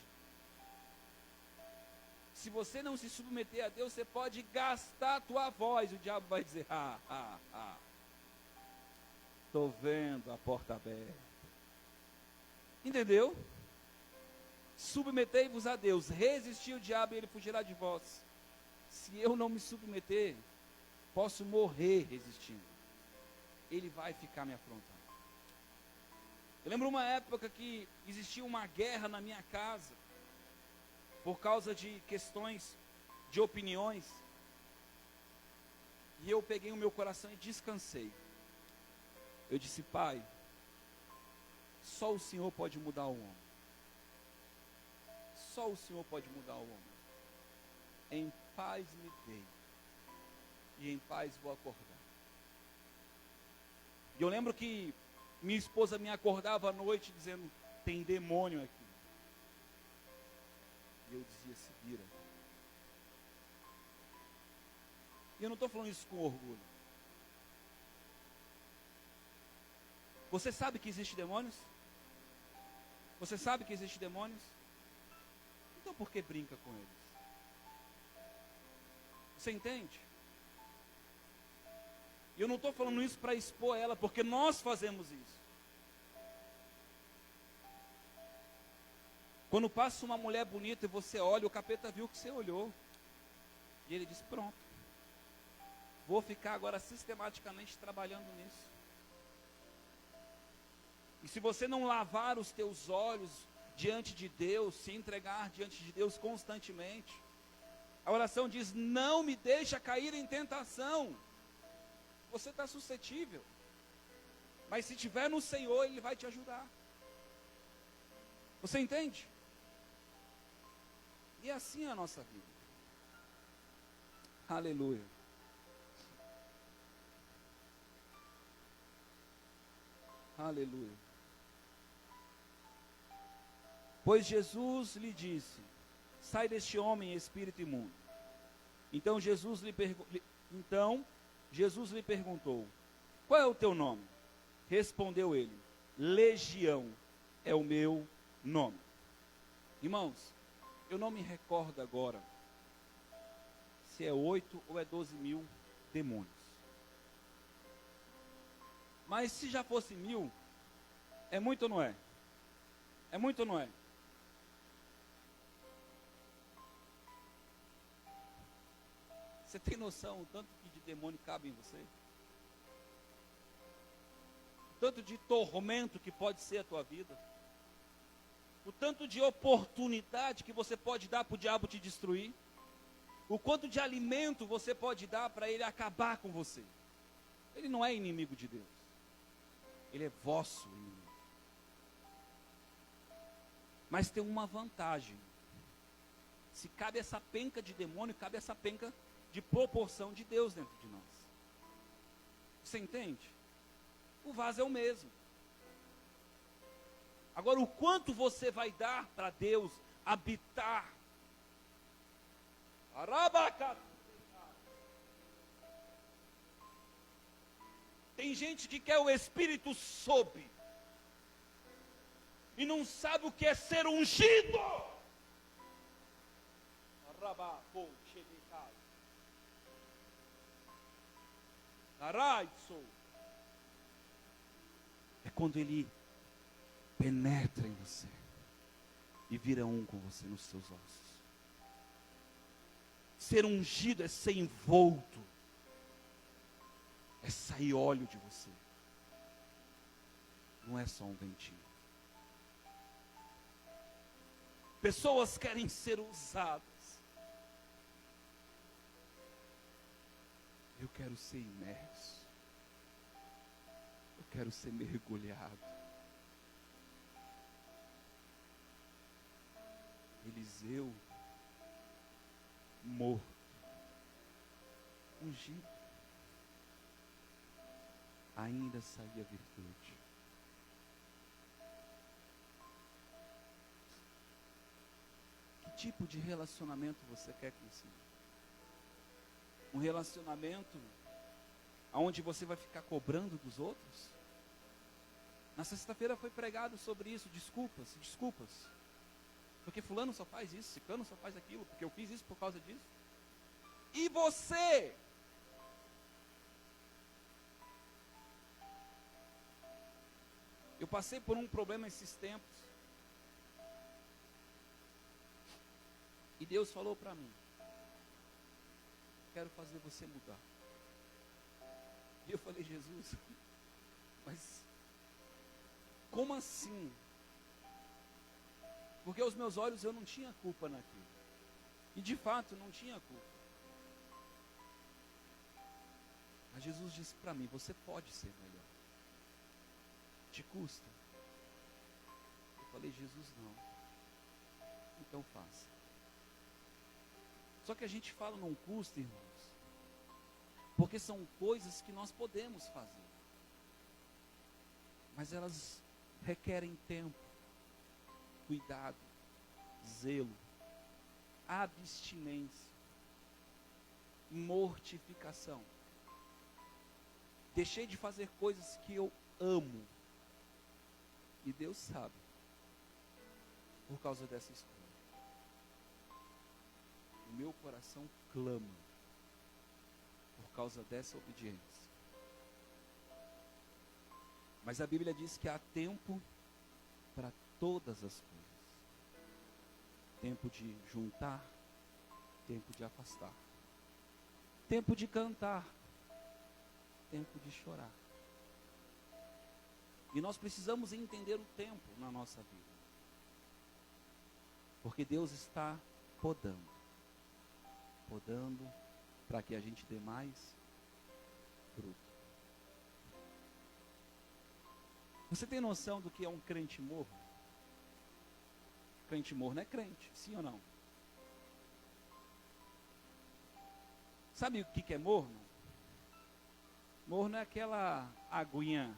Se você não se submeter a Deus, você pode gastar a tua voz. O diabo vai dizer, estou vendo a porta aberta. Entendeu? Submetei-vos a Deus, resistir o diabo e ele fugirá de vós. Se eu não me submeter, posso morrer resistindo. Ele vai ficar me afrontando. Eu lembro uma época que existia uma guerra na minha casa. por causa de questões, de opiniões. E eu peguei o meu coração e descansei. Eu disse: Pai, só o Senhor pode mudar o homem. Só o Senhor pode mudar o homem. Em paz me dei, e em paz vou acordar. E eu lembro que minha esposa me acordava à noite dizendo: tem demônio aqui. E eu dizia: se vira. E eu não estou falando isso com orgulho. Você sabe que existem demônios? Você sabe que existem demônios? Então por que brinca com eles? Você entende? E eu não estou falando isso para expor ela, porque nós fazemos isso. Quando passa uma mulher bonita e você olha, o capeta viu que você olhou. E ele diz: pronto, vou ficar agora sistematicamente trabalhando nisso. E se você não lavar os teus olhos diante de Deus, se entregar diante de Deus constantemente, a oração diz: não me deixa cair em tentação. Você está suscetível. Mas se tiver no Senhor, Ele vai te ajudar. Você entende? E assim é a nossa vida. Aleluia. Aleluia. Pois Jesus lhe disse: sai deste homem, espírito imundo. Então Jesus lhe perguntou: qual é o teu nome? Respondeu ele: Legião é o meu nome. Irmãos, eu não me recordo agora se é 8 ou é 12 mil demônios. Mas se já fosse 1000, é muito ou não é? É muito ou não é? Você tem noção o tanto que de demônio cabe em você? O tanto de tormento que pode ser a tua vida? O tanto de oportunidade que você pode dar para o diabo te destruir? O quanto de alimento você pode dar para ele acabar com você? Ele não é inimigo de Deus. Ele é vosso inimigo. Mas tem uma vantagem. Se cabe essa penca de demônio, cabe essa penca de proporção de Deus dentro de nós. Você entende? O vaso é o mesmo. Agora, o quanto você vai dar para Deus habitar? Tem gente que quer o Espírito sob e não sabe o que é ser ungido. É quando ele penetra em você e vira um com você nos seus ossos. Ser ungido é ser envolto, é sair óleo de você. Não é só um ventinho. Pessoas querem ser usadas. Eu quero ser imerso. Eu quero ser mergulhado. Eliseu, morto, ungido, ainda saía virtude. Que tipo de relacionamento você quer com o Senhor? Um relacionamento onde você vai ficar cobrando dos outros? Na sexta-feira foi pregado sobre isso, desculpas. Porque fulano só faz isso, ciclano só faz aquilo, porque eu fiz isso por causa disso. E você? Eu passei por um problema esses tempos. E Deus falou para mim: quero fazer você mudar. E eu falei: Jesus, mas como assim? Porque aos meus olhos eu não tinha culpa naquilo. E de fato não tinha culpa. Mas Jesus disse para mim, você pode ser melhor. Te custa? Eu falei, Jesus, não. Então faça. Só que a gente fala não custa, irmãos, porque são coisas que nós podemos fazer. Mas elas requerem tempo, cuidado, zelo, abstinência, mortificação. Deixei de fazer coisas que eu amo. E Deus sabe. Por causa dessa escolha. O meu coração clama. Por causa dessa obediência. Mas a Bíblia diz que há tempo para todas as coisas. Tempo de juntar. Tempo de afastar. Tempo de cantar. Tempo de chorar. E nós precisamos entender o tempo na nossa vida. Porque Deus está podando. Podando para que a gente dê mais fruto. Você tem noção do que é um crente morno? Crente morno é crente, sim ou não? Sabe o que é morno? Morno é aquela aguinha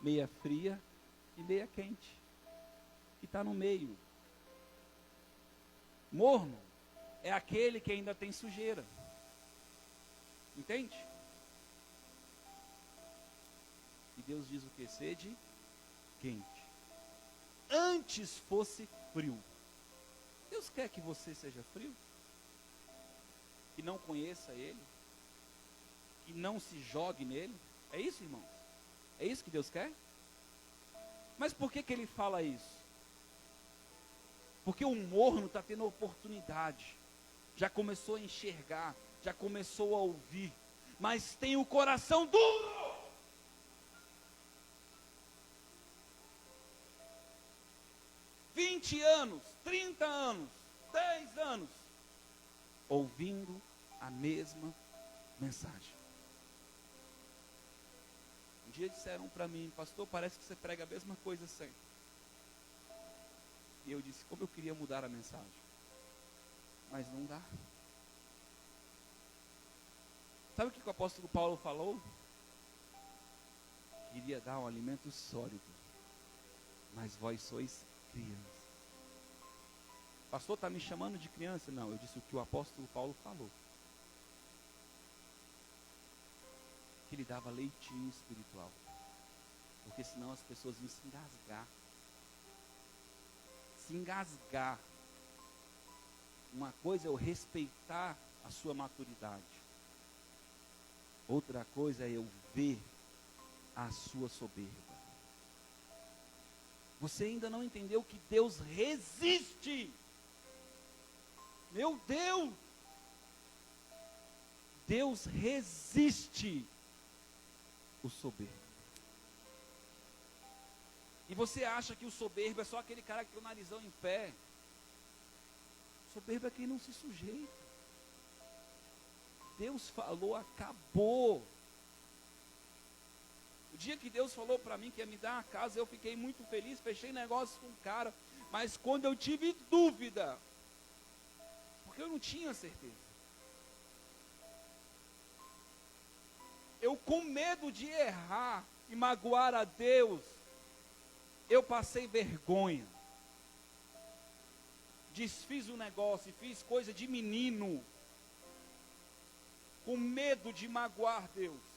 meia fria e meia quente, que está no meio. Morno é aquele que ainda tem sujeira. Entende? E Deus diz o que? Sede quente. Antes fosse frio. Deus quer que você seja frio? Que não conheça Ele? Que não se jogue nele? É isso, irmãos? É isso que Deus quer? Mas por que Ele fala isso? Porque o morno está tendo oportunidade. Já começou a enxergar. Já começou a ouvir. Mas tem o coração duro. ...20 anos, 30 anos, 10 anos... ouvindo a mesma mensagem. Um dia disseram para mim, pastor, parece que você prega a mesma coisa sempre. E eu disse, como eu queria mudar a mensagem. Mas não dá. Sabe o que o apóstolo Paulo falou? Queria dar um alimento sólido. Mas vós sois crianças. Pastor, está me chamando de criança? Não, eu disse o que o apóstolo Paulo falou. Que ele dava leitinho espiritual. Porque senão as pessoas iam se engasgar. Se engasgar. Uma coisa é eu respeitar a sua maturidade. Outra coisa é eu ver a sua soberba. Você ainda não entendeu que Deus resiste. Meu Deus! Deus resiste o soberbo. E você acha que o soberbo é só aquele cara que tem o narizão em pé. O soberbo é quem não se sujeita. Deus falou, acabou. O dia que Deus falou para mim que ia me dar uma casa, eu fiquei muito feliz, fechei negócio com o cara. Mas quando eu tive dúvida, porque eu não tinha certeza, eu com medo de errar e magoar a Deus, eu passei vergonha. Desfiz o negócio e fiz coisa de menino, com medo de magoar Deus.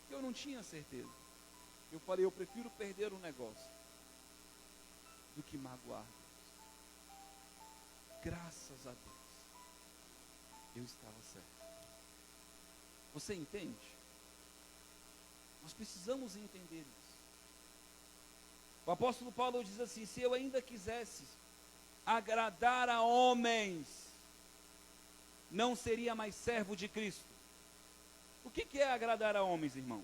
Eu não tinha certeza. Eu falei, eu prefiro perder o negócio do que magoar Deus. Graças a Deus, eu estava certo. Você entende? Nós precisamos entender isso. O apóstolo Paulo diz assim, se eu ainda quisesse agradar a homens, não seria mais servo de Cristo. O que é agradar a homens, irmãos?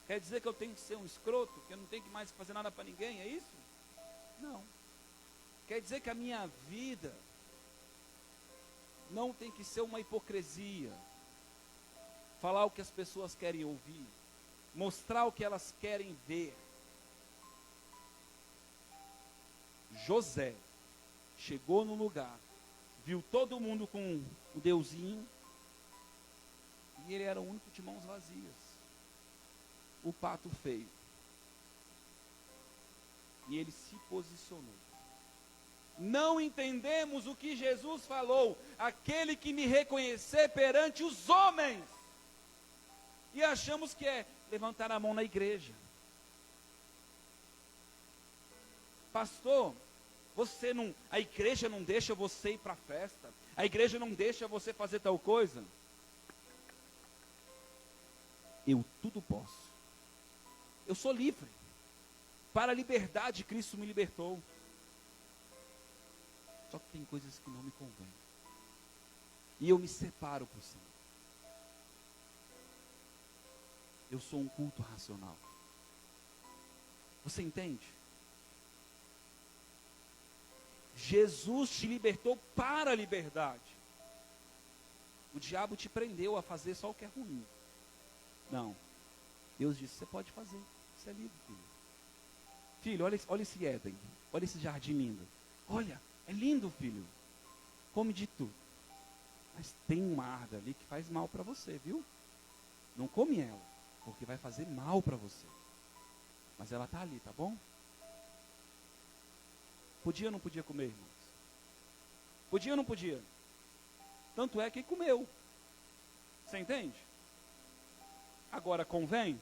Quer dizer que eu tenho que ser um escroto, que eu não tenho que mais fazer nada para ninguém, é isso? Não. Quer dizer que a minha vida não tem que ser uma hipocrisia. Falar o que as pessoas querem ouvir, mostrar o que elas querem ver. José chegou no lugar, viu todo mundo com o Deusinho, e ele era o único de mãos vazias, o pato feio. E ele se posicionou. Não entendemos o que Jesus falou: aquele que me reconhecer perante os homens. E achamos que é levantar a mão na igreja. Pastor, a igreja não deixa você ir para a festa, a igreja não deixa você fazer tal coisa. Eu tudo posso. Eu sou livre. Para a liberdade, Cristo me libertou. Só que tem coisas que não me convêm. E eu me separo por cima. Eu sou um culto racional. Você entende? Jesus te libertou para a liberdade. O diabo te prendeu a fazer só o que é ruim. Não. Deus disse: você pode fazer. Você é livre, filho. Filho, olha esse Éden. Olha esse jardim lindo. Olha, é lindo, filho. Come de tudo. Mas tem uma árvore ali que faz mal para você, viu? Não come ela, porque vai fazer mal para você. Mas ela está ali, tá bom? Podia ou não podia comer, irmãos? Podia ou não podia? Tanto é que comeu. Você entende? Agora, convém?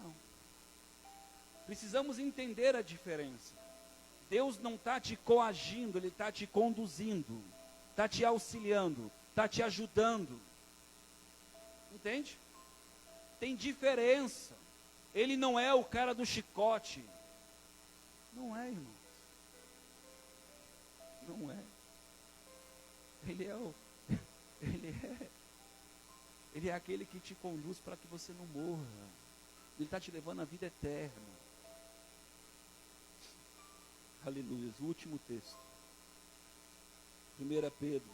Não. Precisamos entender a diferença. Deus não está te coagindo, Ele está te conduzindo, está te auxiliando, está te ajudando. Entende? Tem diferença. Ele não é o cara do chicote. Não é, irmãos. Não é. Ele é aquele que te conduz para que você não morra. Ele está te levando à vida eterna. Aleluia. O último texto. 1 Pedro.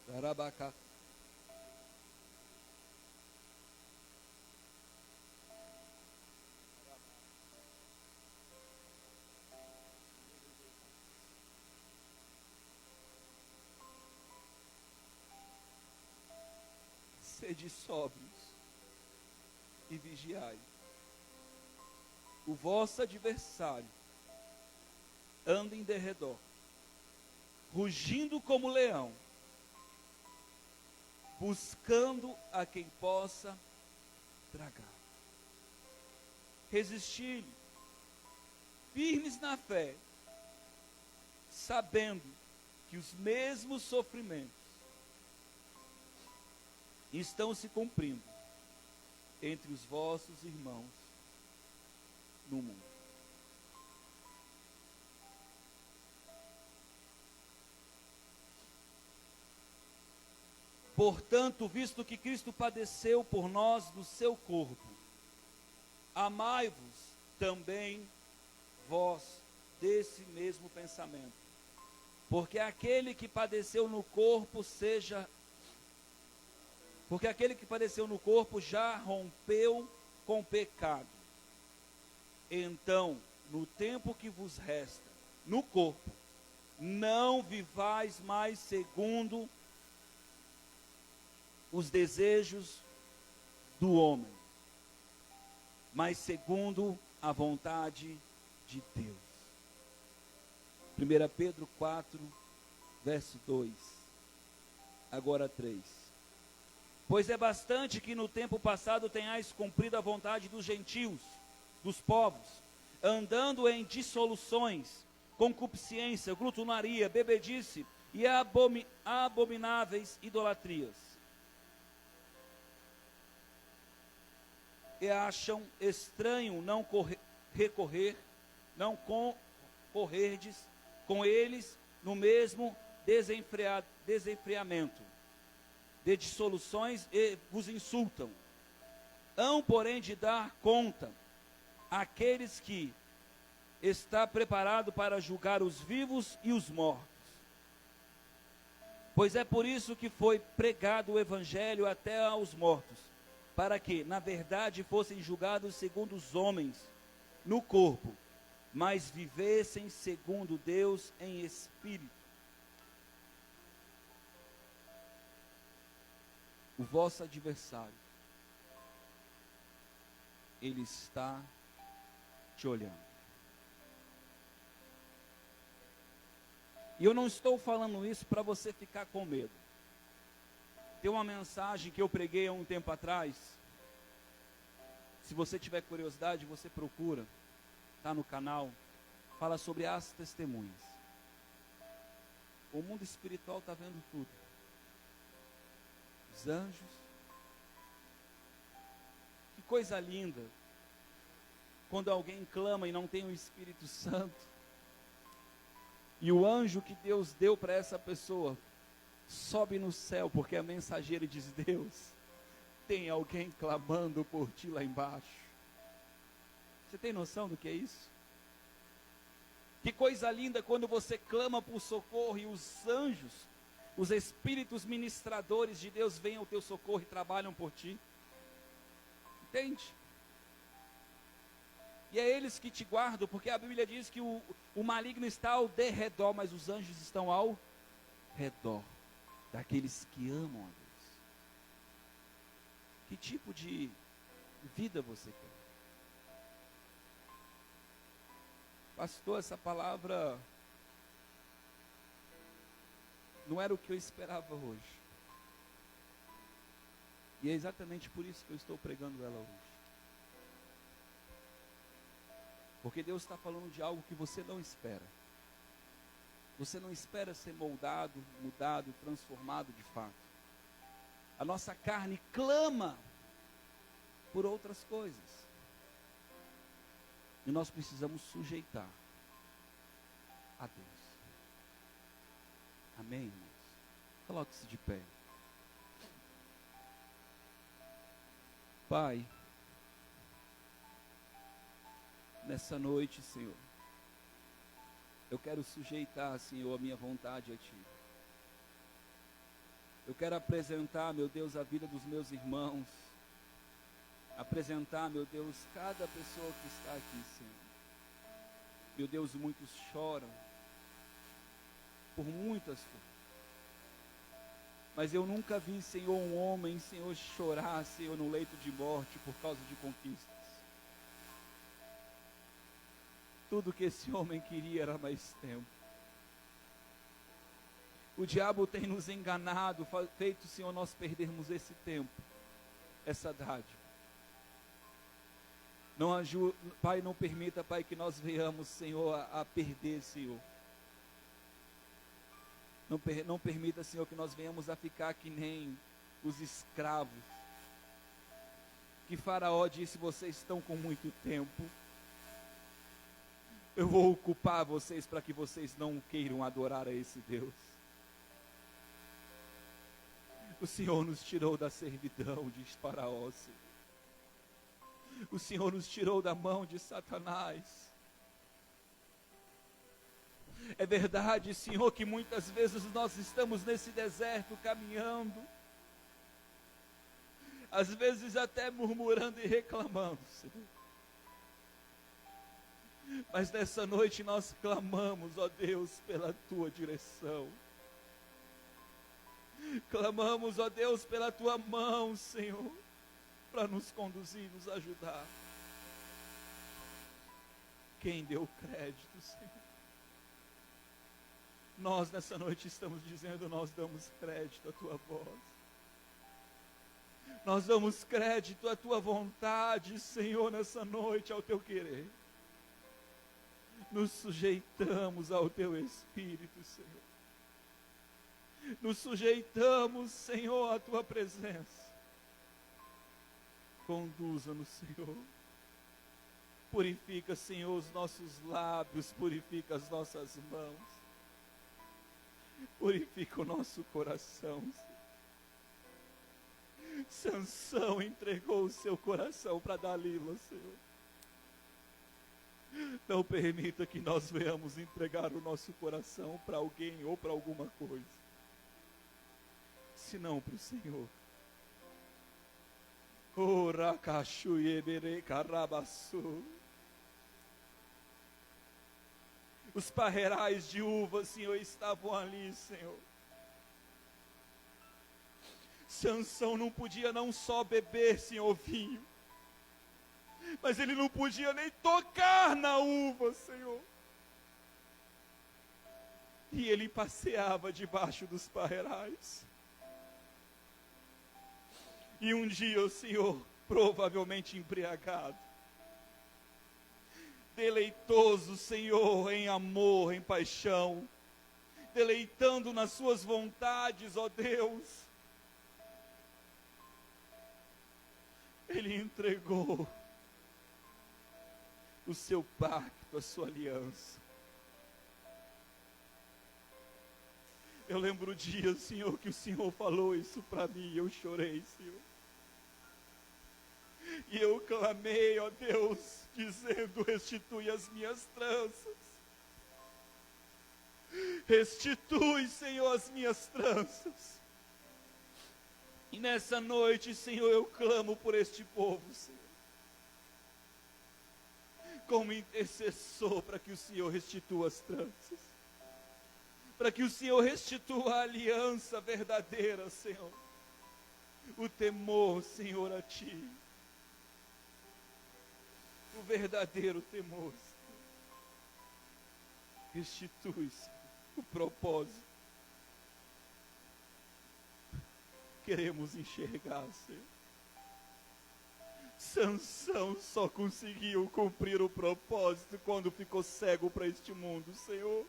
Garabacá. Sede sóbrios e vigiai. O vosso adversário anda em derredor, rugindo como leão, buscando a quem possa tragar. Resistir-lhe, firmes na fé, sabendo que os mesmos sofrimentos estão se cumprindo entre os vossos irmãos no mundo. Portanto, visto que Cristo padeceu por nós no seu corpo, amai-vos também vós desse mesmo pensamento. Porque aquele que padeceu no corpo já rompeu com o pecado. Então, no tempo que vos resta no corpo, não vivais mais segundo os desejos do homem, mas segundo a vontade de Deus. 1 Pedro 4, verso 2, agora 3. Pois é bastante que no tempo passado tenhais cumprido a vontade dos gentios, dos povos, andando em dissoluções, concupiscência, glutonaria, bebedice e abomináveis idolatrias. E acham estranho não correrdes com eles no mesmo desenfreamento. de dissoluções e vos insultam. Hão, porém, de dar conta àqueles que está preparado para julgar os vivos e os mortos. Pois é por isso que foi pregado o evangelho até aos mortos, para que, na verdade, fossem julgados segundo os homens, no corpo, mas vivessem segundo Deus em espírito. O vosso adversário, ele está te olhando. E eu não estou falando isso para você ficar com medo. Tem uma mensagem que eu preguei há um tempo atrás. Se você tiver curiosidade, você procura. Está no canal. Fala sobre as testemunhas. O mundo espiritual está vendo tudo. Os anjos. Que coisa linda. Quando alguém clama e não tem o Espírito Santo. E o anjo que Deus deu para essa pessoa sobe no céu, porque é mensageiro de Deus. Tem alguém clamando por ti lá embaixo. Você tem noção do que é isso? Que coisa linda quando você clama por socorro e os anjos, os espíritos ministradores de Deus vêm ao teu socorro e trabalham por ti. Entende? E é eles que te guardam, porque a Bíblia diz que o maligno está ao derredor, mas os anjos estão ao redor daqueles que amam a Deus. Que tipo de vida você quer? Pastor, essa palavra não era o que eu esperava hoje. E é exatamente por isso que eu estou pregando ela hoje. Porque Deus está falando de algo que você não espera. Você não espera ser moldado, mudado, transformado de fato. A nossa carne clama por outras coisas. E nós precisamos sujeitar a Deus. Amém, irmãos? Coloque-se de pé. Pai, nessa noite, Senhor, eu quero sujeitar, Senhor, a minha vontade a Ti. Eu quero apresentar, meu Deus, a vida dos meus irmãos. Apresentar, meu Deus, cada pessoa que está aqui, Senhor. Meu Deus, muitos choram por muitas coisas. Mas eu nunca vi, Senhor, um homem, Senhor, chorar, Senhor, no leito de morte por causa de conquistas. Tudo que esse homem queria era mais tempo. O diabo tem nos enganado, feito, Senhor, nós perdermos esse tempo, essa dádiva. Não ajude, Pai, não permita, Pai, que nós venhamos, Senhor, a perder, Senhor. Não permita, Senhor, que nós venhamos a ficar que nem os escravos. Que Faraó disse: vocês estão com muito tempo. Eu vou ocupar vocês para que vocês não queiram adorar a esse Deus. O Senhor nos tirou da servidão de Faraó, Senhor. O Senhor nos tirou da mão de Satanás. É verdade, Senhor, que muitas vezes nós estamos nesse deserto caminhando, às vezes até murmurando e reclamando, Senhor. Mas nessa noite nós clamamos, ó Deus, pela Tua direção. Clamamos, ó Deus, pela Tua mão, Senhor, para nos conduzir, nos ajudar. Quem deu crédito, Senhor? Nós nessa noite estamos dizendo: nós damos crédito à Tua voz. Nós damos crédito à Tua vontade, Senhor, nessa noite, ao Teu querer. Nos sujeitamos ao Teu Espírito, Senhor. Nos sujeitamos, Senhor, à Tua presença. Conduza-nos, Senhor. Purifica, Senhor, os nossos lábios, purifica as nossas mãos. Purifica o nosso coração, Senhor. Sansão entregou o seu coração para Dalila, Senhor. Não permita que nós venhamos entregar o nosso coração para alguém ou para alguma coisa, senão para o Senhor. Os parreirais de uva, Senhor, estavam ali, Senhor. Sansão não podia não só beber, Senhor, vinho, mas ele não podia nem tocar na uva, Senhor. E ele passeava debaixo dos parreirais. E um dia o Senhor, provavelmente embriagado, deleitoso, Senhor, em amor, em paixão, deleitando nas suas vontades, ó Deus, Ele entregou o seu pacto, a sua aliança. Eu lembro o dia, Senhor, que o Senhor falou isso para mim, eu chorei, Senhor. E eu clamei, ó Deus, dizendo: restitui as minhas tranças. Restitui, Senhor, as minhas tranças. E nessa noite, Senhor, eu clamo por este povo, Senhor, como intercessor, para que o Senhor restitua as tranças, para que o Senhor restitua a aliança verdadeira, Senhor, o temor, Senhor, a Ti, o verdadeiro temor, Senhor. Restitui, Senhor, o propósito. Queremos enxergar, Senhor. Sansão só conseguiu cumprir o propósito quando ficou cego para este mundo, Senhor.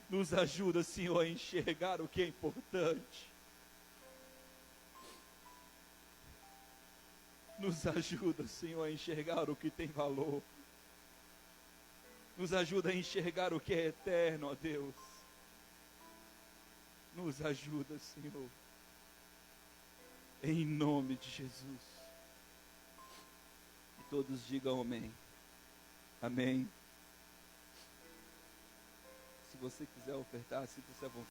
Nos ajuda, Senhor, a enxergar o que é importante. Nos ajuda, Senhor, a enxergar o que tem valor. Nos ajuda a enxergar o que é eterno, ó Deus. Nos ajuda, Senhor. Em nome de Jesus. E todos digam amém. Amém. Se você quiser ofertar, sinta-se à vontade.